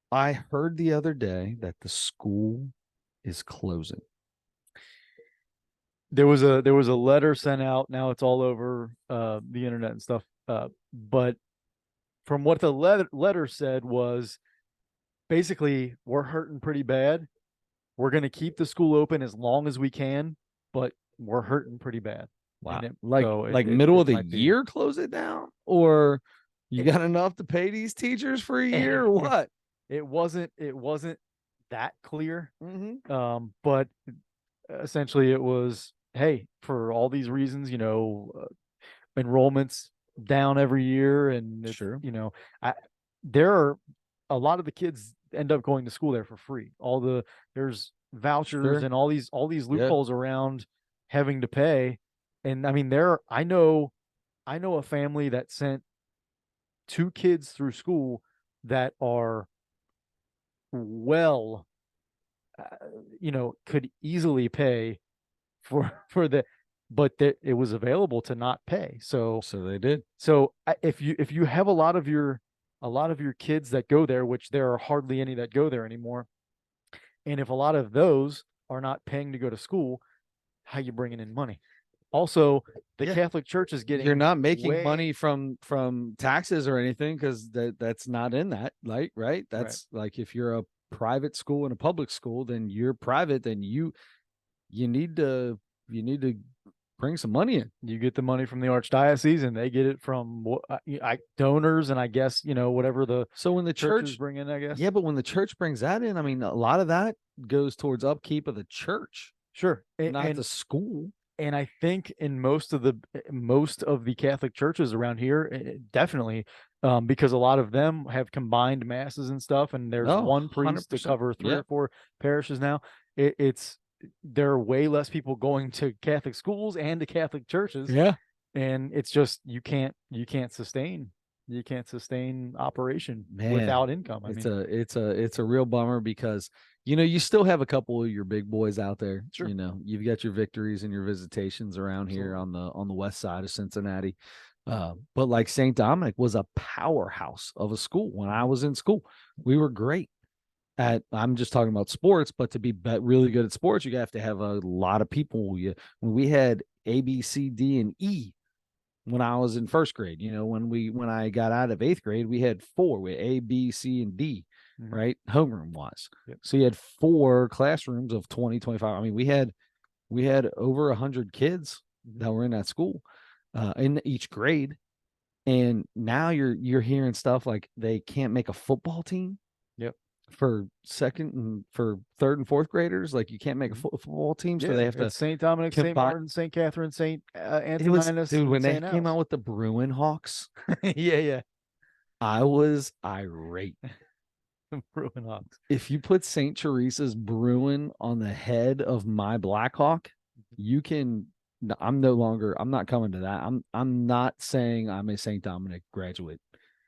I heard the other day that the school is closing. There was a letter sent out. Now it's all over the internet and stuff. But from what the letter said was basically, we're hurting pretty bad. We're going to keep the school open as long as we can, but we're hurting pretty bad. Wow. Like middle of the year, close it down? Or you got enough to pay these teachers for a year or what? It wasn't that clear. Mm-hmm. But essentially it was, hey, for all these reasons, enrollment's down every year. And sure, there are a lot of the kids end up going to school there for free. There's vouchers and all these loopholes around having to pay. And I mean, I know a family that sent 2 kids through school that are could easily pay for but it was available to not pay. So they did. So if you have a lot of your kids that go there, which there are hardly any that go there anymore, and if a lot of those are not paying to go to school, how you bringing in money? Also, the Catholic Church is getting. You're not making money from taxes or anything because that's not in that, right? That's like if you're a private school and a public school, then you're private. Then you need to bring some money in. You get the money from the archdiocese, and they get it from donors, and I guess whatever the So when the churches church, bring in. I guess. yeah, but when the church brings that in, I mean, a lot of that goes towards upkeep of the church, Sure, not the school. and I think in most of the Catholic churches around here, definitely, because a lot of them have combined masses and stuff, and there's No, one priest to 100%. cover three Yeah, or four parishes now. It's there are way less people going to Catholic schools and to Catholic churches, yeah, and it's just you can't sustain operation man. without income. I It's mean, a real bummer because you still have a couple of your big boys out there. sure, You've got your victories and your visitations around here absolutely. on the west side of Cincinnati. But like St. Dominic was a powerhouse of a school when I Mhm. was in school. We were great I'm just talking about sports, but to be really good at sports, you have to have a lot of people. When we had A, B, C, D, and E when I was in first grade, when I got out of eighth grade, we had four with A, B, C, and D, Mhm. right? Homeroom wise. Yep. So you had four classrooms of 20, 25. I mean, we had over 100 kids Mhm. that were in that school in each grade. And now you're hearing stuff like they can't make a football team Yep. for second and for third and fourth graders. Like you can't make a Mhm. football team, so Yeah, they have to it's St. Dominic, St. combine. Martin, St. Catherine, St. It was, Antoninus, dude, and when they St. came Al's. out with the Bruin Hawks, Yeah, yeah. I was irate. Ruin Hawks. If you put St. Teresa's Bruin on the head of my Blackhawk, you can. I'm no longer. I'm not coming to that. I'm not saying I'm a St. Dominic graduate,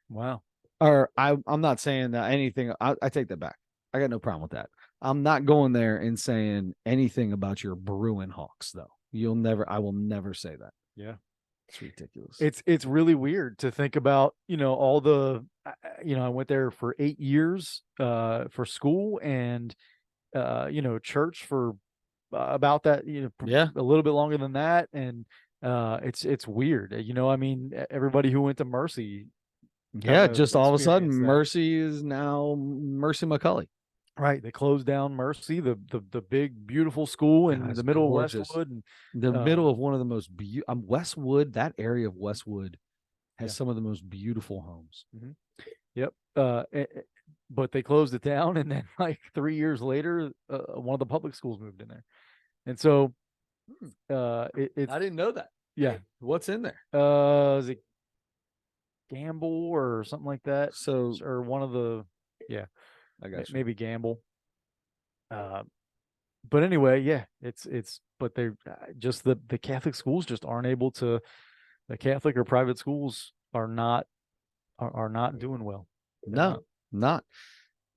Wow. or I'm not saying that anything. I take that back. I got no problem with that. I'm not going there and saying anything about your Bruin Hawks, though. I will never say that. Yeah. It's ridiculous. It's really weird to think about, all the I went there for 8 years for school, and church for about that, Yeah. a little bit longer than that, and it's weird. I mean, everybody who went to Mercy kind Yeah. of Just all of a sudden, experienced that. Mercy is now Mercy McCully. Right. They closed down Mercy, the big beautiful school in Guys, the middle of gorgeous. Westwood, and The uh, middle of one of the most beautiful, Westwood, that area of Westwood has yeah. some of the most beautiful homes. Mhm. Yep. But they closed it down, and then like 3 years later, one of the public schools moved in there, and so it's I didn't know that. yeah. What's in there? Is it Gamble or something like that, So or one of the yeah, I got you. maybe Gamble. Uh, but anyway, yeah, it's but they just the Catholic schools just aren't able to. The Catholic or private schools are not doing well. They're No, not.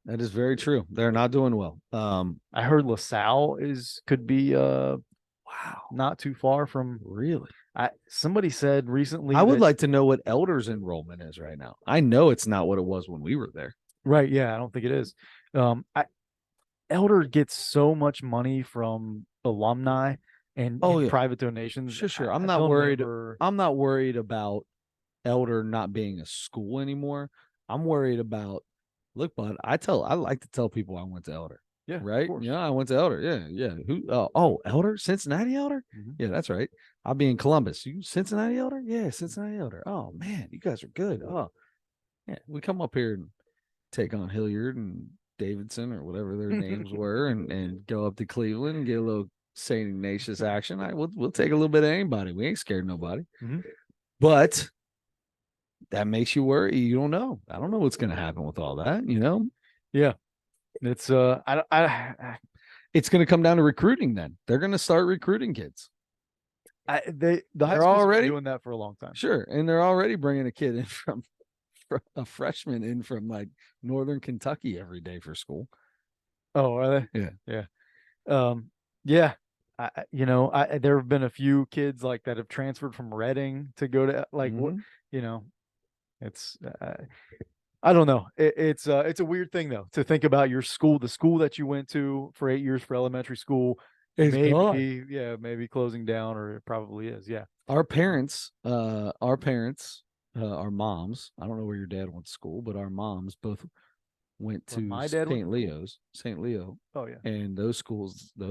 That is very true. They're not doing well. I heard LaSalle could be Wow. not too far from. Really? Somebody said recently I would that. like to know what elders enrollment is right now. I know it's not what it was when we were there. Right, yeah, I don't think it is. I Elder gets so much money from alumni and, Oh and yeah. private donations. Sure. I'm not They'll worried. never. I'm not worried about Elder not being a school anymore. I'm worried about, look, bud, I like to tell people I went to Elder. Yeah, of Right? course. Yeah, I went to Elder. Yeah, yeah. Who Elder? Cincinnati Elder? Mhm. Yeah, that's right. I'll be in Columbus. You Cincinnati Elder? Yeah, Cincinnati Elder. Oh man, you guys are good. Oh, yeah. We come up here and take on Hilliard and Davidson or whatever their names were, and go up to Cleveland and get a little St. Ignatius action. We'll take a little bit of anybody. We ain't scared of nobody. Mhm. But that makes you worry. You don't know. I don't know what's going to happen with all that. Yeah, it's It's going to come down to recruiting then. They're going to start recruiting kids. the high They're schools have been already doing that for a long time. Sure. And they're already bringing a kid in from a freshman in from like Northern Kentucky every day for school. Oh, are they? Yeah. Yeah. Yeah. There have been a few kids like that have transferred from Reading to go to like what Mhm. you know. It's I don't know. It's a weird thing though to think about your school, the school that you went to for 8 years for elementary school, It's gone. maybe closing down, or it probably is. Yeah. Our parents, our moms, I don't know where your dad went to school, but our moms both went Where to my dad went St. to school? Leo's, St. Leo, Oh yeah. and those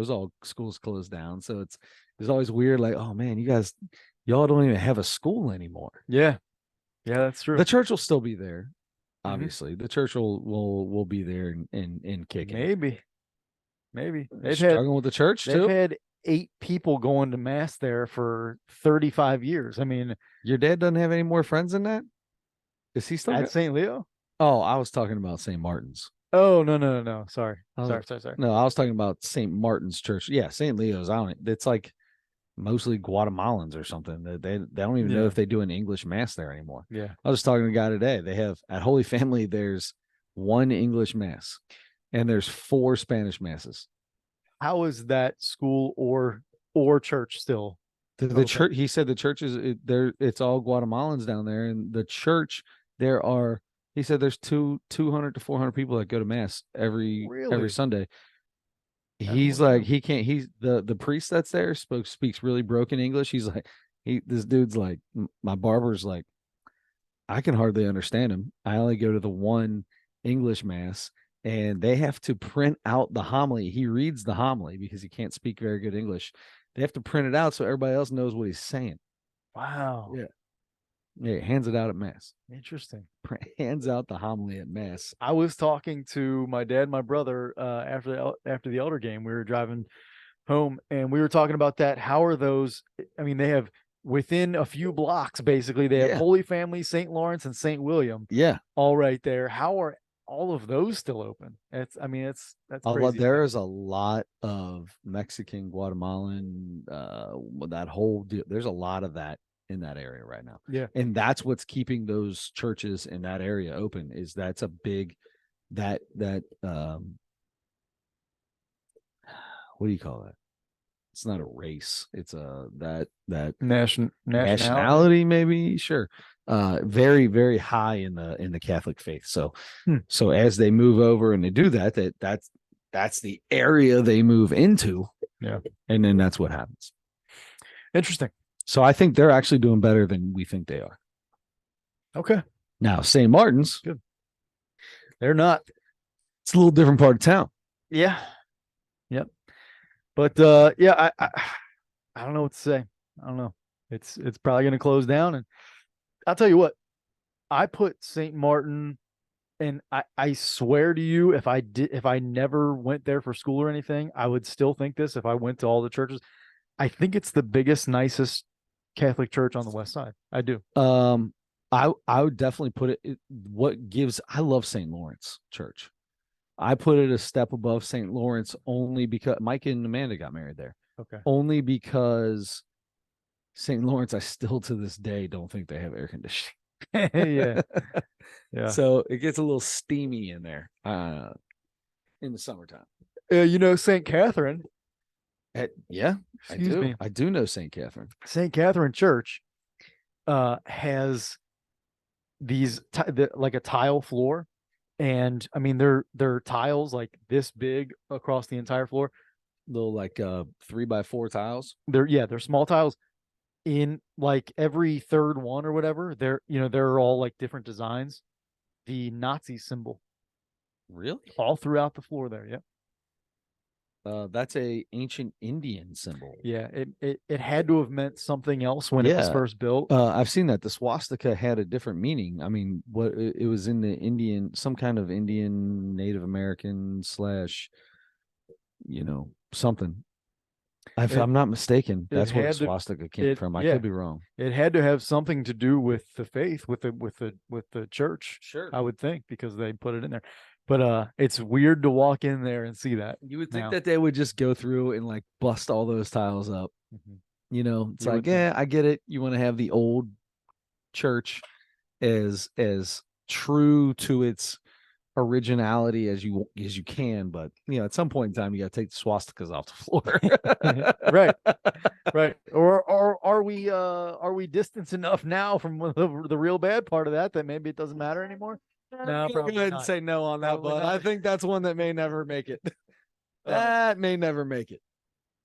all schools closed down. So it's always weird. Like, oh man, y'all don't even have a school anymore. Yeah. Yeah, that's true. The church will still be there. Mhm. Obviously, the church will be there and kicking. Maybe Struggling with the church they've too. had 8 people going to mass there for 35 years. I mean, Your dad doesn't have any more friends than that. Is he still at got? St. Leo? Oh, I was talking about St. Martin's. Oh, no. Sorry. I was, Sorry. no, I was talking about St. Martin's Church. Yeah, St. Leo's. I don't. It's like mostly Guatemalans or something. They don't even know Yeah. if they do an English mass there anymore. Yeah. I was just talking to a guy today. They have at Holy Family. There's one English mass, and there's 4 Spanish masses. How is that school or church still? The church. He said the church is there. It's all Guatemalans down there, and the church there are. He said there's 200 to 400 people that go to mass every Really? Sunday. At He's Holy like Family? he can't. He's the priest that's there speaks really broken English. He's like this dude's like my barber's like I can hardly understand him. I only go to the one English mass, and they have to print out the homily. He reads the homily because he can't speak very good English. They have to print it out so everybody else knows what he's saying. Wow. Yeah. Yeah, hands it out at mass. Interesting. Hands out the homily at mass. I was talking to my dad and my brother after the Elder game. We were driving home and we were talking about that. How are those? I mean, they have within a few blocks, basically, they have Yeah. Holy Family, St. Lawrence, and St. William Yeah. all right there. How are all of those still open? That's crazy. There is a lot of Mexican, Guatemalan, that whole deal. There's a lot of that in that area right now. Yeah. And that's what's keeping those churches in that area open is that's a big that what do you call that? It's not a race. It's a that nationality maybe. Sure. Very, very high in the Catholic faith. So so as they move over and they do that's the area they move into. Yeah. And then that's what happens. Interesting. So I think they're actually doing better than we think they are. Okay. Now, St. Martin's, Good. They're not. It's a little different part of town. Yeah. Yep. But yeah, I don't know what to say. I don't know. It's probably going to close down, and I'll tell you what. I put St. Martin, and I swear to you, if I never went there for school or anything, I would still think this. If I went to all the churches, I think it's the biggest, nicest Catholic church on the West Side. I do. I would definitely put it. I love St. Lawrence Church. I put it a step above St. Lawrence only because Mike and Amanda got married there. Okay. Only because St. Lawrence, I still to this day don't think they have air conditioning. Yeah. Yeah. So it gets a little steamy in there in the summertime. St. Catherine. Yeah, Excuse me. I do know St. Catherine. St. Catherine Church has these like a tile floor, and I mean they're tiles like this big across the entire floor. Little like 3x4 tiles. They're small tiles. In like every third one or whatever, they're all like different designs. The Nazi symbol. Really? All throughout the floor there. Yeah. That's a ancient Indian symbol. Yeah, it had to have meant something else when it was first built. I've seen that the swastika had a different meaning. I mean, what it was in the Indian, some kind of Indian Native American / something. If I'm not mistaken, that's where the swastika came from. I could be wrong. It had to have something to do with the faith, with the church. Sure, I would think, because they put it in there. But it's weird to walk in there and see that. You would think that they would just go through and like bust all those tiles up. Mm-hmm. It's like, yeah, I get it. You want to have the old church as true to its originality as you can, but at some point in time you got to take the swastikas off the floor. right or are we distant enough now from the real bad part of that maybe it doesn't matter anymore? No, probably go ahead and say no on that, but I think that's one that may never make it. That may never make it.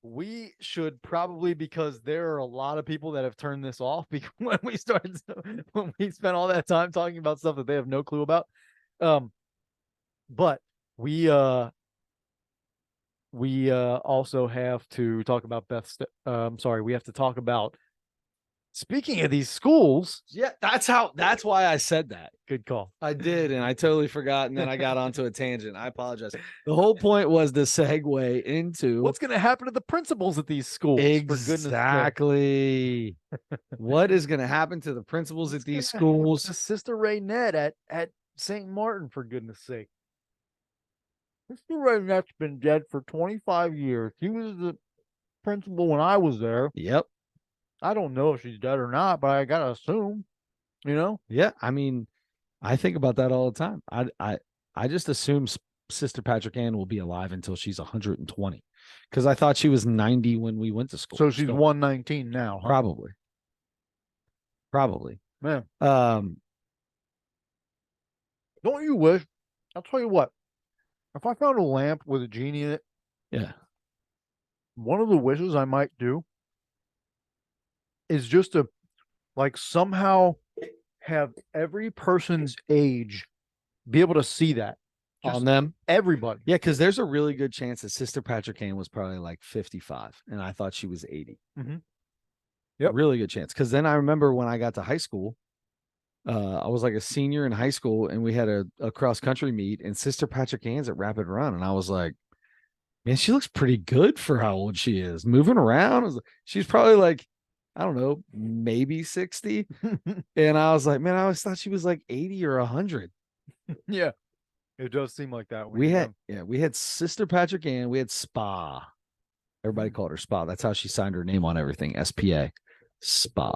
We should probably, because there are a lot of people that have turned this off because when we spent all that time talking about stuff that they have no clue about. But we also have to talk about sorry, we have to talk about, speaking of these schools. Yeah, that's why I said that. Good call. I did, and I totally forgot, and then I got onto a tangent. I apologize. The whole point was to segue into What's going to happen to the principals at these schools? For goodness sake. exactly what is going to happen to the principals at these schools. Sister Raynette at St. Martin, for goodness sake. Sister Raynette's been dead for 25 years. She was the principal when I was there. Yep. I don't know if she's dead or not, but I gotta assume, Yeah, I mean, I think about that all the time. I just assume Sister Patrick Ann will be alive until she's 120, because I thought she was 90 when we went to school. So she's 119 now, huh? Probably. Man, Um, don't you wish? I'll tell you what. If I found a lamp with a genie in it, yeah. one of the wishes I might do is just to, like, somehow have every person's age be able to see that On them. Everybody. Yeah, because there's a really good chance that Sister Patrick Ann was probably like 55, and I thought she was 80. Mm-hmm. Yep. Really good chance. Because then I remember when I got to high school, I was like a senior in high school, and we had a cross country meet, and Sister Patrick Ann's at Rapid Run, and I was like, man, she looks pretty good for how old she is. Moving around, she's probably like, I don't know, maybe 60. And I was like, man, I always thought she was like 80 or 100. Yeah, it does seem like that. We had Sister Patrick Ann. We had Spa. Everybody called her Spa. That's how she signed her name on everything. SPA. Spa.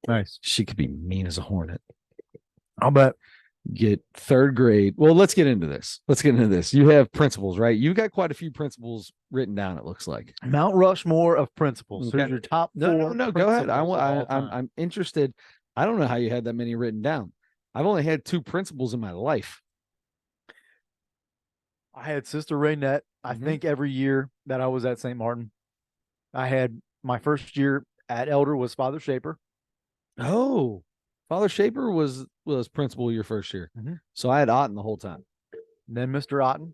Nice. She could be mean as a hornet. I'll bet. Get third grade. Well, let's get into this. You have principals, right? You got quite a few principals written down, it looks like. Mount Rushmore of principals. Okay. Who's your top four? No, go ahead. I'm interested. I don't know how you had that many written down. I've only had 2 principals in my life. I had Sister Raynette. I think every year that I was at St. Martin, I had my first year at Elder was Father Shaper. Oh, Father Shaper was principal your first year. Mm-hmm. So I had Otten the whole time. Then Mr. Otten.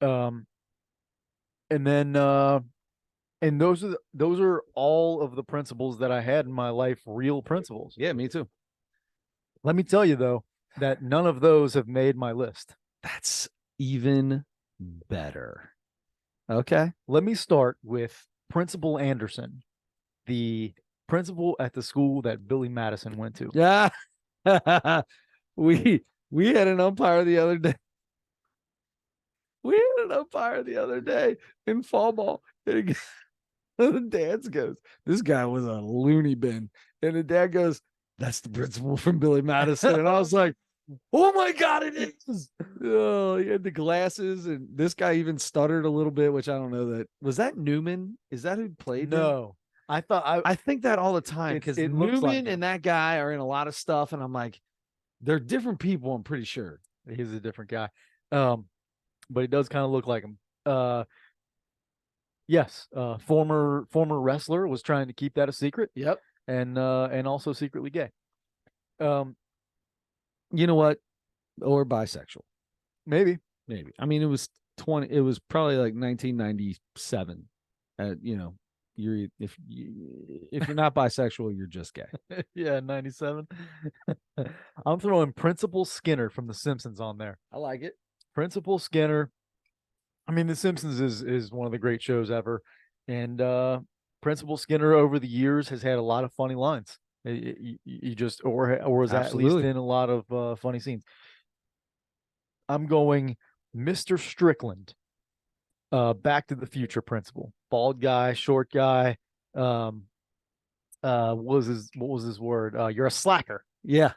And then and those are all of the principals that I had in my life, real principals. Yeah, me too. Let me tell you though, that none of those have made my list. That's even better. Okay. Let me start with Principal Anderson, the principal at the school that Billy Madison went to. Yeah. We had an umpire the other day. In fall ball. And the dad goes, this guy was a loony bin. And the dad goes, that's the principal from Billy Madison. And I was like, oh my God, it is. Oh, he had the glasses, and this guy even stuttered a little bit, which I don't know that. Was that Newman? Is that who played him? No. I think that all the time, because Newman and that guy are in a lot of stuff, and I'm like, they're different people, I'm pretty sure. He's a different guy. But he does kind of look like him. Yes, former wrestler, was trying to keep that a secret. Yep. And also secretly gay. You know what? Or bisexual. Maybe. I mean, it was probably like 1997. If you're not bisexual, you're just gay. Yeah, 97. I'm throwing Principal Skinner from The Simpsons on there. I like it. Principal Skinner. I mean, The Simpsons is one of the great shows ever, and Principal Skinner over the years has had a lot of funny lines. You just or was at least in a lot of funny scenes. I'm going Mr. Strickland, Back to the Future principal, bald guy, short guy. What was his word? You're a slacker. Yeah.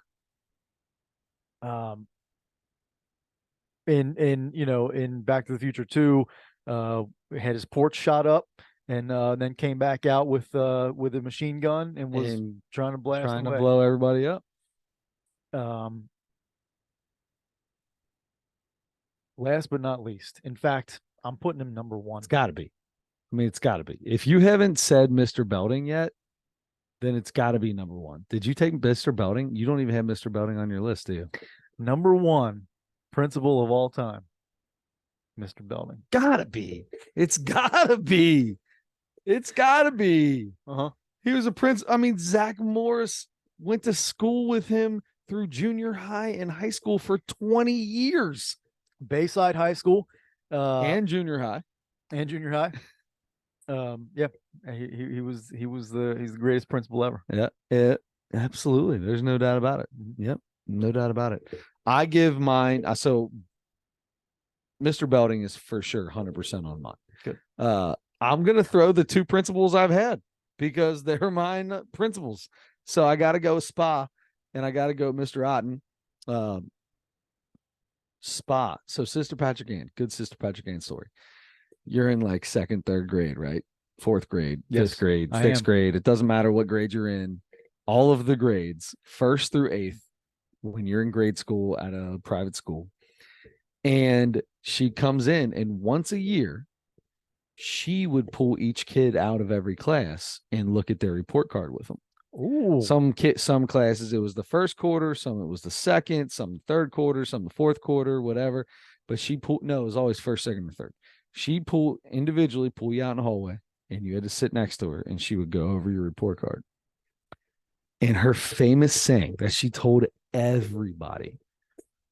In Back to the Future 2, had his porch shot up, and then came back out with a machine gun and was trying to blow everybody up. Last but not least, in fact, I'm putting him number 1. It's got to be. I mean, it's got to be. If you haven't said Mr. Belding yet, then it's got to be number 1. Did you take Mr. Belding? You don't even have Mr. Belding on your list, do you? Number 1 Principal of all time, Mr. Belding. Gotta be. It's gotta be. It's gotta be. Uh-huh. He was a prince. I mean, Zach Morris went to school with him through junior high and high school for 20 years. Bayside High School. And junior high. And junior high. Yeah. He's the greatest principal ever. Yeah, absolutely. There's no doubt about it. Yep. No doubt about it. I give mine. So Mr. Belding is for sure 100% on mine. Good. I'm going to throw the two principals I've had because they're mine principals. So I got to go Spa and I got to go Mr. Otten. Spa. So Sister Patrick Ann, good Sister Patrick Ann story. You're in like second, third grade, right? Fourth grade, Yes, fifth grade, I sixth am. grade. It doesn't matter what grade you're in. All of the grades, first through eighth, when you're in grade school at a private school. And she comes in, and once a year, she would pull each kid out of every class and look at their report card with them. Ooh. Some classes, it was the first quarter, some it was the second, some the third quarter, some the fourth quarter, whatever. But she pulled, no, it was always first, second, or third. She pull you out in the hallway, and you had to sit next to her, and she would go over your report card. And her famous saying that she told everybody,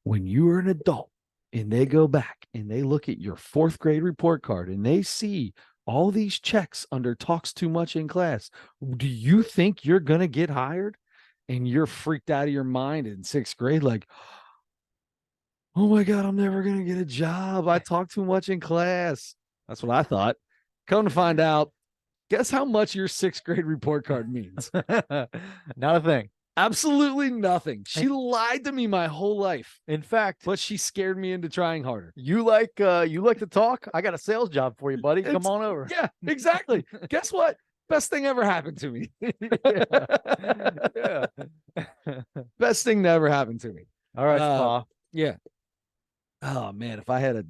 when you are an adult and they go back and they look at your fourth grade report card and they see all these checks under talks too much in class, do you think you're going to get hired? And you're freaked out of your mind in sixth grade, like, oh my God, I'm never going to get a job. I talk too much in class. That's what I thought. Come to find out, guess how much your sixth grade report card means? Not a thing. Absolutely nothing. She lied to me my whole life. In fact, but she scared me into trying harder. You like to talk? I got a sales job for you, buddy. Come on over. Yeah, exactly. Guess what? Best thing ever happened to me. Yeah. Best thing that ever happened to me. All right, Spa. Yeah. Oh man, if I had a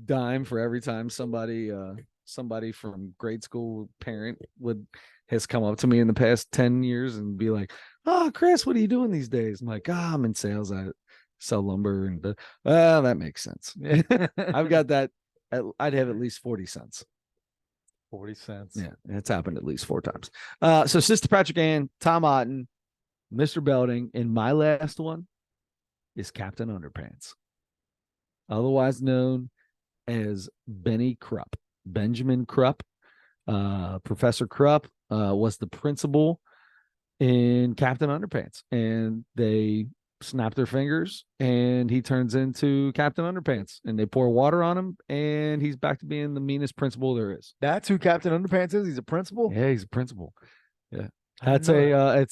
dime for every time somebody from grade school parent has come up to me in the past 10 years and be like, oh, Chris, what are you doing these days? I'm like, I'm in sales. I sell lumber. And that makes sense. I've got that. I'd have at least 40 cents. 40 cents. Yeah, it's happened at least 4 times. So Sister Patrick Ann, Tom Otten, Mr. Belding, and my last one is Captain Underpants, otherwise known as Benny Krupp. Benjamin Krupp. Professor Krupp was the principal in Captain Underpants, and they snap their fingers and he turns into Captain Underpants, and they pour water on him and he's back to being the meanest principal there is. That's who Captain Underpants is? He's a principal? Yeah, he's a principal. Yeah. That's a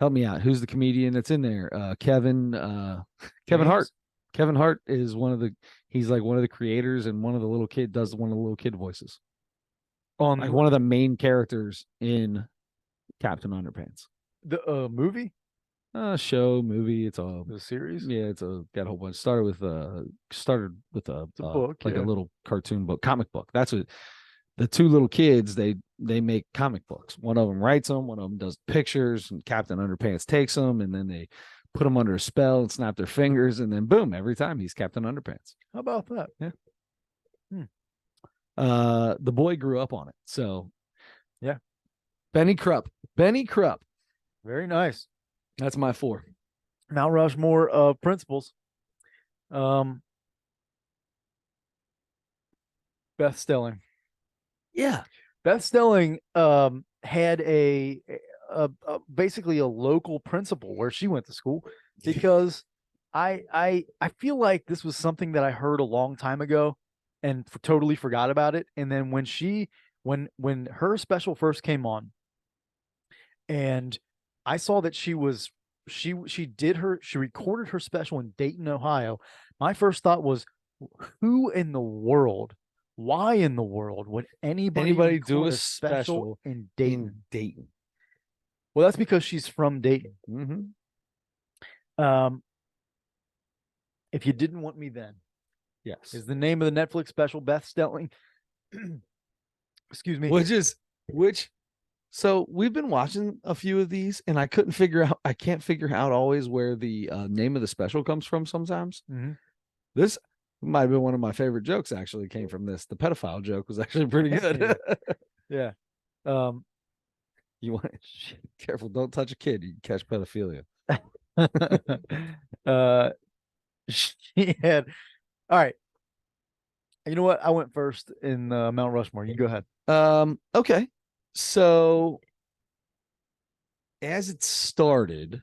help me out. Who's the comedian that's in there? Kevin Hart. Kevin Hart is he's like one of the creators, and one of the little kid does one of the little kid voices. On like one of the main characters in Captain Underpants. The movie? Show, movie. It's a series. Yeah, got a whole bunch. Started with a book, like a little cartoon book, comic book. That's what the two little kids, they make comic books. One of them writes them, one of them does pictures, and Captain Underpants takes them, and then they put them under a spell and snap their fingers, and then boom, every time he's Captain Underpants. How about that? Yeah. The boy grew up on it. So yeah. Benny Krupp. Very nice. That's my 4. Mount Rushmore of principals. Beth Stelling. Yeah. Beth Stelling had a basically a local principal where she went to school, because I feel like this was something that I heard a long time ago and totally forgot about it. And then when her special first came on, and I saw that she recorded her special in Dayton, Ohio, my first thought was, who in the world, why in the world would anybody do a special in Dayton? Well, that's because she's from Dayton. Mm-hmm. If You Didn't Want Me Then, yes, is the name of the Netflix special. Beth Stelling. Excuse me. Which So we've been watching a few of these, and I can't figure out always where the name of the special comes from sometimes. Mm-hmm. This might have been one of my favorite jokes, actually, came from this. The pedophile joke was actually pretty good. Yeah. Um, You want careful, don't touch a kid, you can catch pedophilia. she had, all right. You know what? I went first in Mount Rushmore. You go ahead. Okay. So as it started,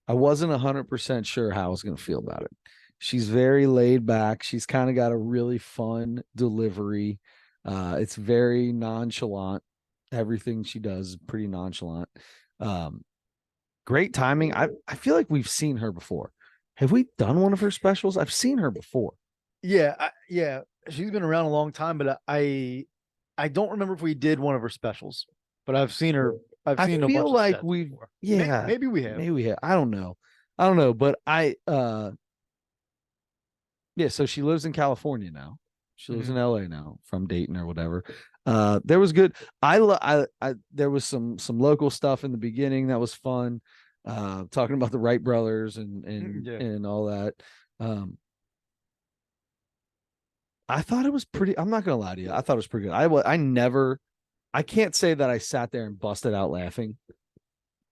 I wasn't 100% sure how I was going to feel about it. She's very laid back. She's kind of got a really fun delivery. It's very nonchalant. Everything she does is pretty nonchalant. Great timing. I feel like we've seen her before. Have we done one of her specials? I've seen her before. Yeah, yeah. She's been around a long time, but I don't remember if we did one of her specials. But I've seen her. I've seen I a feel bunch like of sets we've before. yeah, Maybe we have. maybe we have. I don't know, but yeah, so she lives in California now. She lives in LA now from Dayton or whatever. There was good. There was some local stuff in the beginning that was fun. Talking about the Wright brothers and all that. I thought it was pretty. I'm not gonna lie to you. I thought it was pretty good. I can't say that I sat there and busted out laughing.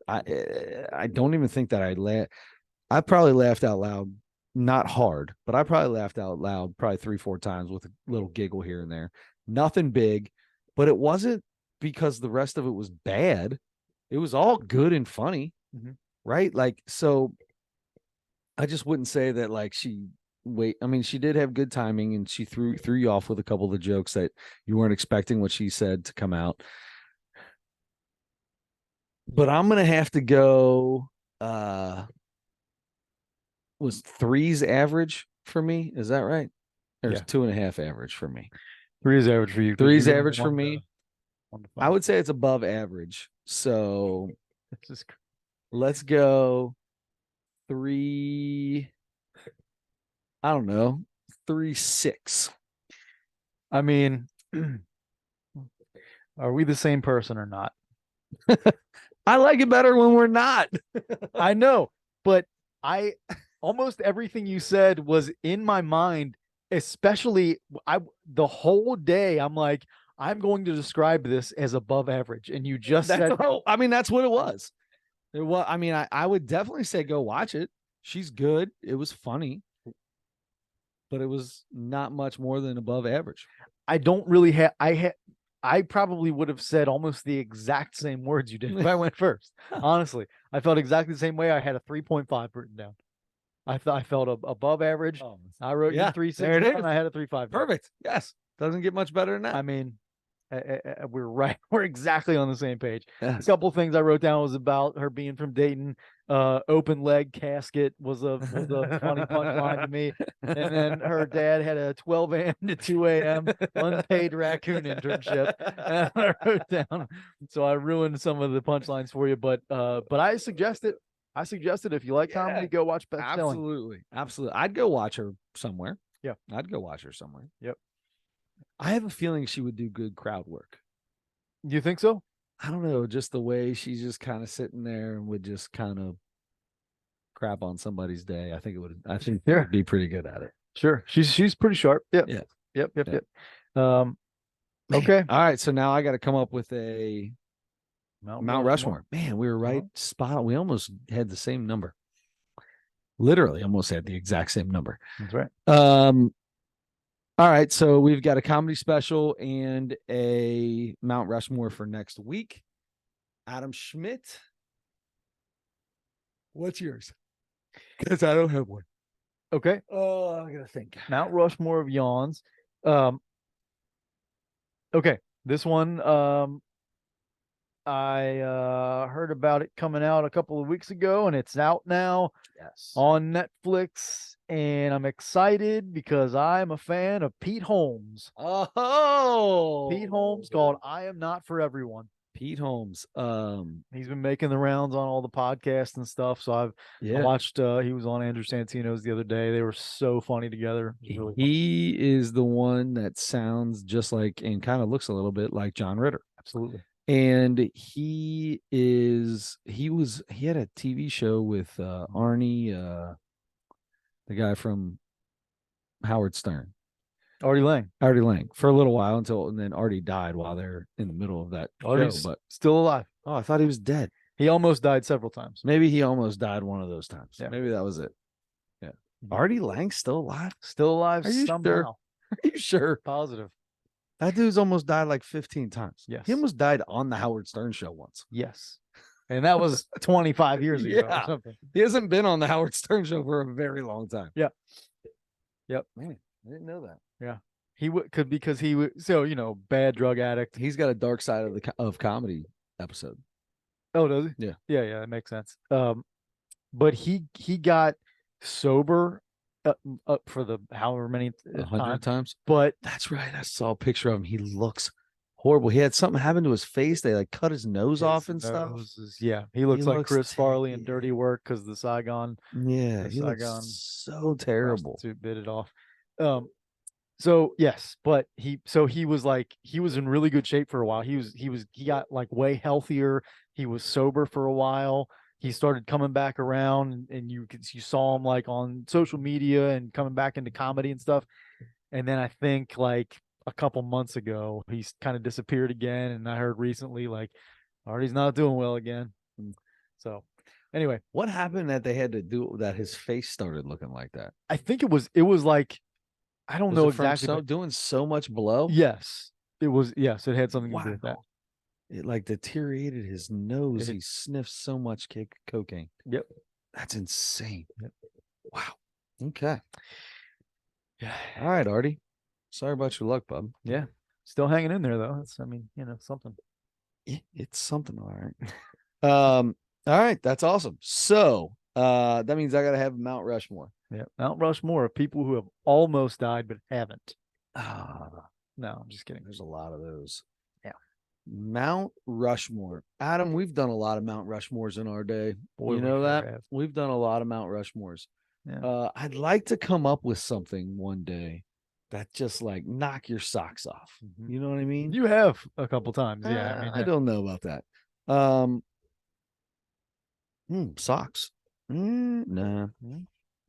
I don't even think that I probably laughed out loud, not hard, but I probably laughed out loud probably 3-4 times with a little giggle here and there. Nothing big, but it wasn't because the rest of it was bad. It was all good and funny, right? Like, so I just wouldn't say that like I mean, she did have good timing and she threw you off with a couple of the jokes that you weren't expecting what she said to come out. But I'm gonna have to go was 3's average for me. Is that right? There's 2.5 average for me. 3 is average for you. 3's average for me. I would say it's above average. So let's go 3. I don't know, 3.6. I mean, are we the same person or not? I like it better when we're not. I know, but almost everything you said was in my mind, especially the whole day. I'm like, I'm going to describe this as above average. And you just said, I mean, that's what it was. I mean, I would definitely say go watch it. She's good. It was funny, but it was not much more than above average. I don't really have, I probably would have said almost the exact same words you did if I went first. Honestly, I felt exactly the same way. I had a 3.5 written down. I thought I felt above average. I wrote you 3.6 and I had a 3.5. Perfect. Yes. Doesn't get much better than that. I mean, we're right. We're exactly on the same page. Yes. A couple of things I wrote down was about her being from Dayton. Open leg casket was a funny punchline to me. And then her dad had a 12 a.m. to 2 a.m. unpaid raccoon internship. And I wrote down. So I ruined some of the punchlines for you, but I suggested if you like comedy, go watch Beth Stelling. Absolutely. I'd go watch her somewhere. Yeah. I'd go watch her somewhere. Yep. I have a feeling she would do good crowd work. You think so? I don't know. Just the way she's just kind of sitting there and would just kind of crap on somebody's day. I think she would be pretty good at it. Sure. She's pretty sharp. Yep. Yeah. Yep. Okay. All right. So now I got to come up with a Mount Rushmore. Man, we were right spot on. We almost had the same number. Literally almost had the exact same number. That's right. All right, so we've got a comedy special and a Mount Rushmore for next week. Adam Schmidt, what's yours? Because I don't have one. Okay. Oh, I gotta think. Mount Rushmore of yawns. Okay, this one I heard about it coming out a couple of weeks ago, and it's out now. Yes. On Netflix. And I'm excited because I'm a fan of Pete Holmes. Oh, Pete Holmes called I Am Not For Everyone. Pete Holmes. He's been making the rounds on all the podcasts and stuff. So I watched he was on Andrew Santino's the other day. They were so funny together. Really he is the one that sounds just like and kind of looks a little bit like John Ritter. Absolutely. And he had a TV show with Arnie, the guy from Howard Stern. Artie Lang for a little while and then Artie died while they're in the middle of that Artie's show. But still alive. I thought he was dead. He almost died several times. Maybe he almost died one of those times. Yeah. Maybe that was it. Yeah. Artie Lang's still alive? Still alive Are you somehow. sure? Are you sure? Positive. That dude's almost died like 15 times. Yes. He almost died on the Howard Stern show once. Yes. And that was 25 years ago Yeah. or something. He hasn't been on the Howard Stern show for a very long time. Yeah. Yep. Man, I didn't know that. Yeah. He could because he was bad drug addict. He's got a dark side of comedy episode. Oh, does he? Yeah. Yeah, that makes sense. But he got sober up for the however many 100 times. But that's right. I saw a picture of him. He looks horrible. He had something happen to his face. They like cut his nose off and stuff. Yeah, he looks like Chris Farley in Dirty Work because the Saigon. Yeah, he looks so terrible. Bit it off. So yes, but he was in really good shape for a while. He got like way healthier. He was sober for a while. He started coming back around, and you saw him like on social media and coming back into comedy and stuff. And then I think like a couple months ago, he's kind of disappeared again. And I heard recently like Artie's not doing well again. So anyway, what happened that they had to do that? His face started looking like that. I think it was like, I don't know exactly. But doing so much blow. Yes, it was. Yes, it had something to do with that. It like deteriorated his nose. He sniffed so much cocaine. Yep. That's insane. Yep. Wow. Okay. Yeah. All right, Artie. Sorry about your luck, bub. Yeah. Still hanging in there though. It's, something. Yeah, it's something. All right. All right. That's awesome. So that means I gotta have Mount Rushmore. Yeah. Mount Rushmore of people who have almost died but haven't. No, I'm just kidding. There's a lot of those. Yeah. Mount Rushmore. Adam, we've done a lot of Mount Rushmores in our day. Boy, you know that? We've done a lot of Mount Rushmores. Yeah. I'd like to come up with something one day that just like knock your socks off. Mm-hmm. You know what I mean? You have a couple times. Yeah. I don't know about that. Socks. Nah.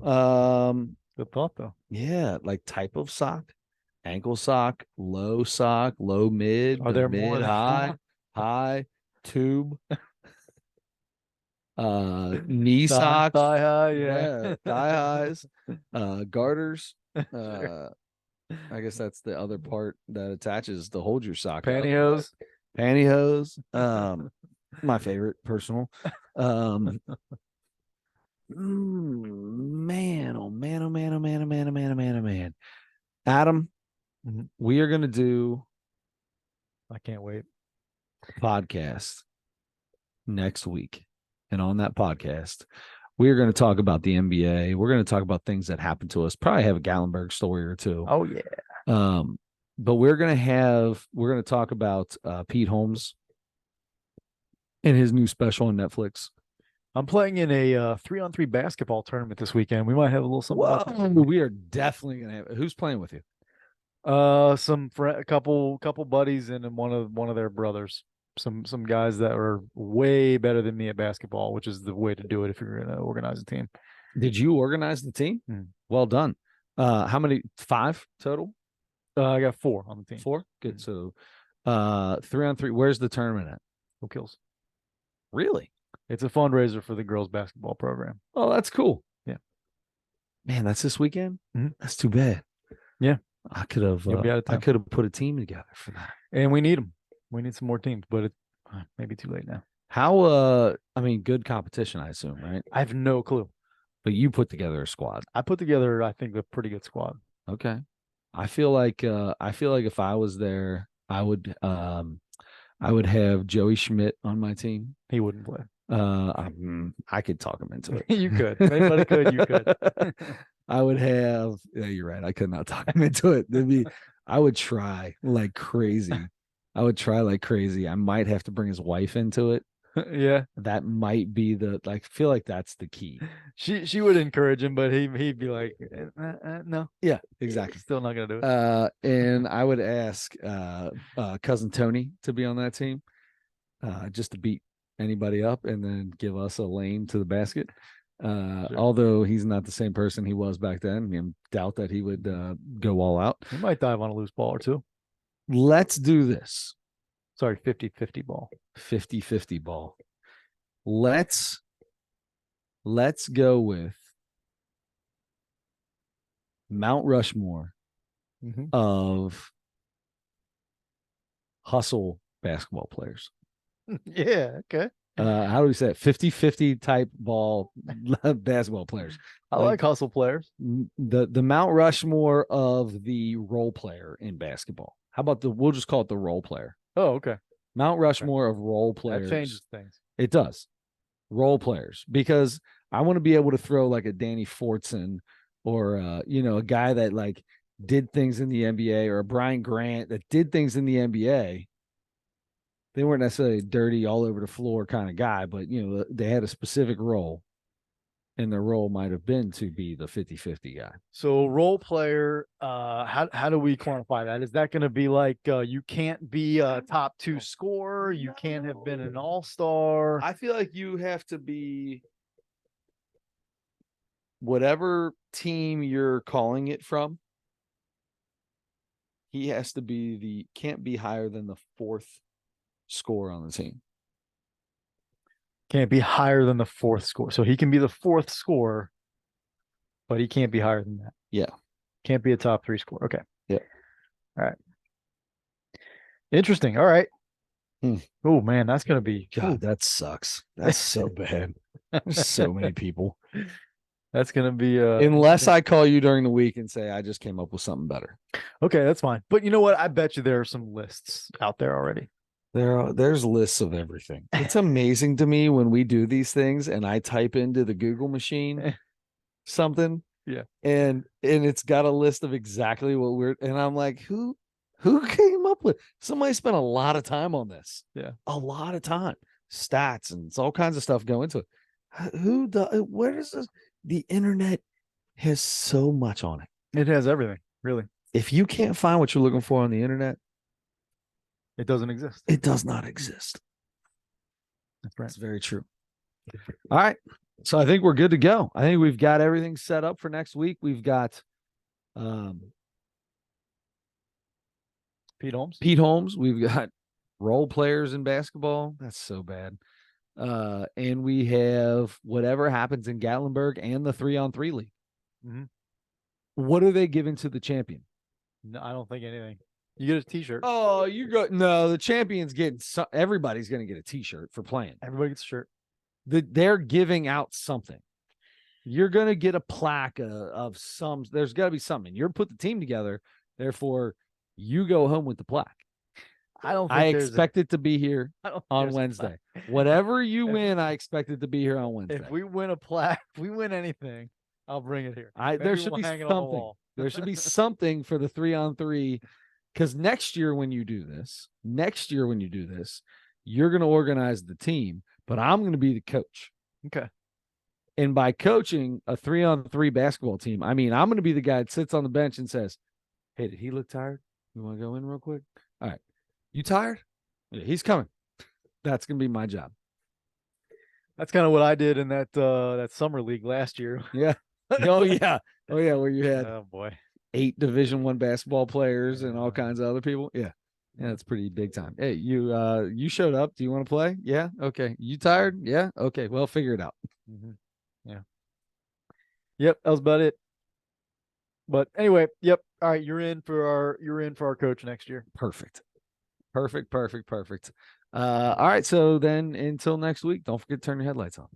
Good thought though. Yeah, like type of sock. Ankle sock, low, mid, are there mid, high, tube, knee socks, thigh high, thigh highs, garters. I guess that's the other part that attaches to hold your sock. Pantyhose. My favorite personal. Man, oh man. Adam, we are going to do. I can't wait. Podcast next week. And on that podcast, we're going to talk about the NBA. We're going to talk about things that happened to us. Probably have a Gallenberg story or two. Oh, yeah. But we're going to talk about Pete Holmes and his new special on Netflix. I'm playing in a 3-on-3 basketball tournament this weekend. We might have a little something. Whoa, we are definitely going to have. Who's playing with you? A couple buddies and one of their brothers. Some guys that are way better than me at basketball, which is the way to do it if you're going to organize a team. Did you organize the team? Well done. How many? 5 total? I got 4 on the team. 4? Good. So 3-on-3. Where's the tournament at? Oak Hills. Really? It's a fundraiser for the girls basketball program. Oh, that's cool. Yeah. Man, that's this weekend? Mm-hmm. That's too bad. Yeah. I could have put a team together for that. And we need them. We need some more teams, but it's maybe too late now. How good competition, I assume, right? I have no clue. But you put together a squad. I put together, I think, a pretty good squad. Okay. I feel like if I was there, I would have Joey Schmidt on my team. He wouldn't play. I could talk him into it. You could. If anybody could, you could. I would have. Yeah, you're right. I could not talk him into it. I would try like crazy. I might have to bring his wife into it. Yeah, that might be I feel like that's the key. She would encourage him, but he'd be like, no. Yeah, exactly. Still not gonna do it. And I would ask cousin Tony to be on that team. just to beat anybody up and then give us a lane to the basket. Sure. Although he's not the same person he was back then, I doubt that he would go all out. He might dive on a loose ball or two. Let's do this. Sorry, 50-50 ball. 50-50 ball. Let's go with Mount Rushmore of hustle basketball players. Yeah, okay. How do we say it? 50-50 type ball basketball players. I like hustle players. The Mount Rushmore of the role player in basketball. How about we'll just call it the role player. Oh, okay. Mount Rushmore of role players. That changes things. It does. Role players. Because I want to be able to throw like a Danny Fortson or a guy that like did things in the NBA, or a Brian Grant that did things in the NBA. They weren't necessarily a dirty all over the floor kind of guy, but they had a specific role, and their role might have been to be the 50-50 guy. So role player, how do we quantify that? Is that going to be like you can't be a top 2 scorer, you can't have been an all-star? I feel like you have to be whatever team you're calling it from. He has to be can't be higher than the 4th score on the team. Can't be higher than the 4th score. So he can be the 4th scorer, but he can't be higher than that. Yeah. Can't be a top 3 scorer. Okay. Yeah. All right. Interesting. All right. Oh man, that's gonna be God, that sucks. That's so bad. There's so many people. That's gonna be unless I call you during the week and say I just came up with something better. Okay, that's fine. But you know what? I bet you there are some lists out there already. There's lists of everything. It's amazing to me when we do these things and I type into the Google machine something. Yeah. And it's got a list of exactly what and I'm like, who came up with? Somebody spent a lot of time on this. Yeah. A lot of time. Stats and it's all kinds of stuff go into it. Where is this? The internet has so much on it. It has everything, really. If you can't find what you're looking for on the internet, it doesn't exist. It does not exist. That's right. That's very true. All right. So I think we're good to go. I think we've got everything set up for next week. We've got Pete Holmes. We've got role players in basketball. That's so bad. And we have whatever happens in Gatlinburg and the 3-on-3 league. Mm-hmm. What are they giving to the champion? No, I don't think anything. You get a t-shirt. Oh, no, the champion's getting everybody's going to get a t-shirt for playing. Everybody gets a shirt. They're giving out something. You're going to get a plaque of some. There's got to be something. You're put the team together. Therefore, you go home with the plaque. I expect it to be here on Wednesday. Whatever you win, I expect it to be here on Wednesday. If we win a plaque, if we win anything, I'll bring it here. There should be something. There should be something for the 3-on-3. Because next year when you do this, you're going to organize the team, but I'm going to be the coach. Okay. And by coaching a 3-on-3 basketball team, I mean, I'm going to be the guy that sits on the bench and says, hey, did he look tired? You want to go in real quick? All right. You tired? Yeah, he's coming. That's going to be my job. That's kind of what I did in that summer league last year. Yeah. Oh, yeah. Oh, yeah. Where you had 8 Division I basketball players and all kinds of other people. Yeah. Yeah, that's pretty big time. Hey, you showed up. Do you want to play? Yeah. Okay. You tired? Yeah. Okay. Well, figure it out. Mm-hmm. Yeah. Yep. That was about it. But anyway, yep. All right. You're in for our coach next year. Perfect. All right. So then until next week, don't forget to turn your headlights on.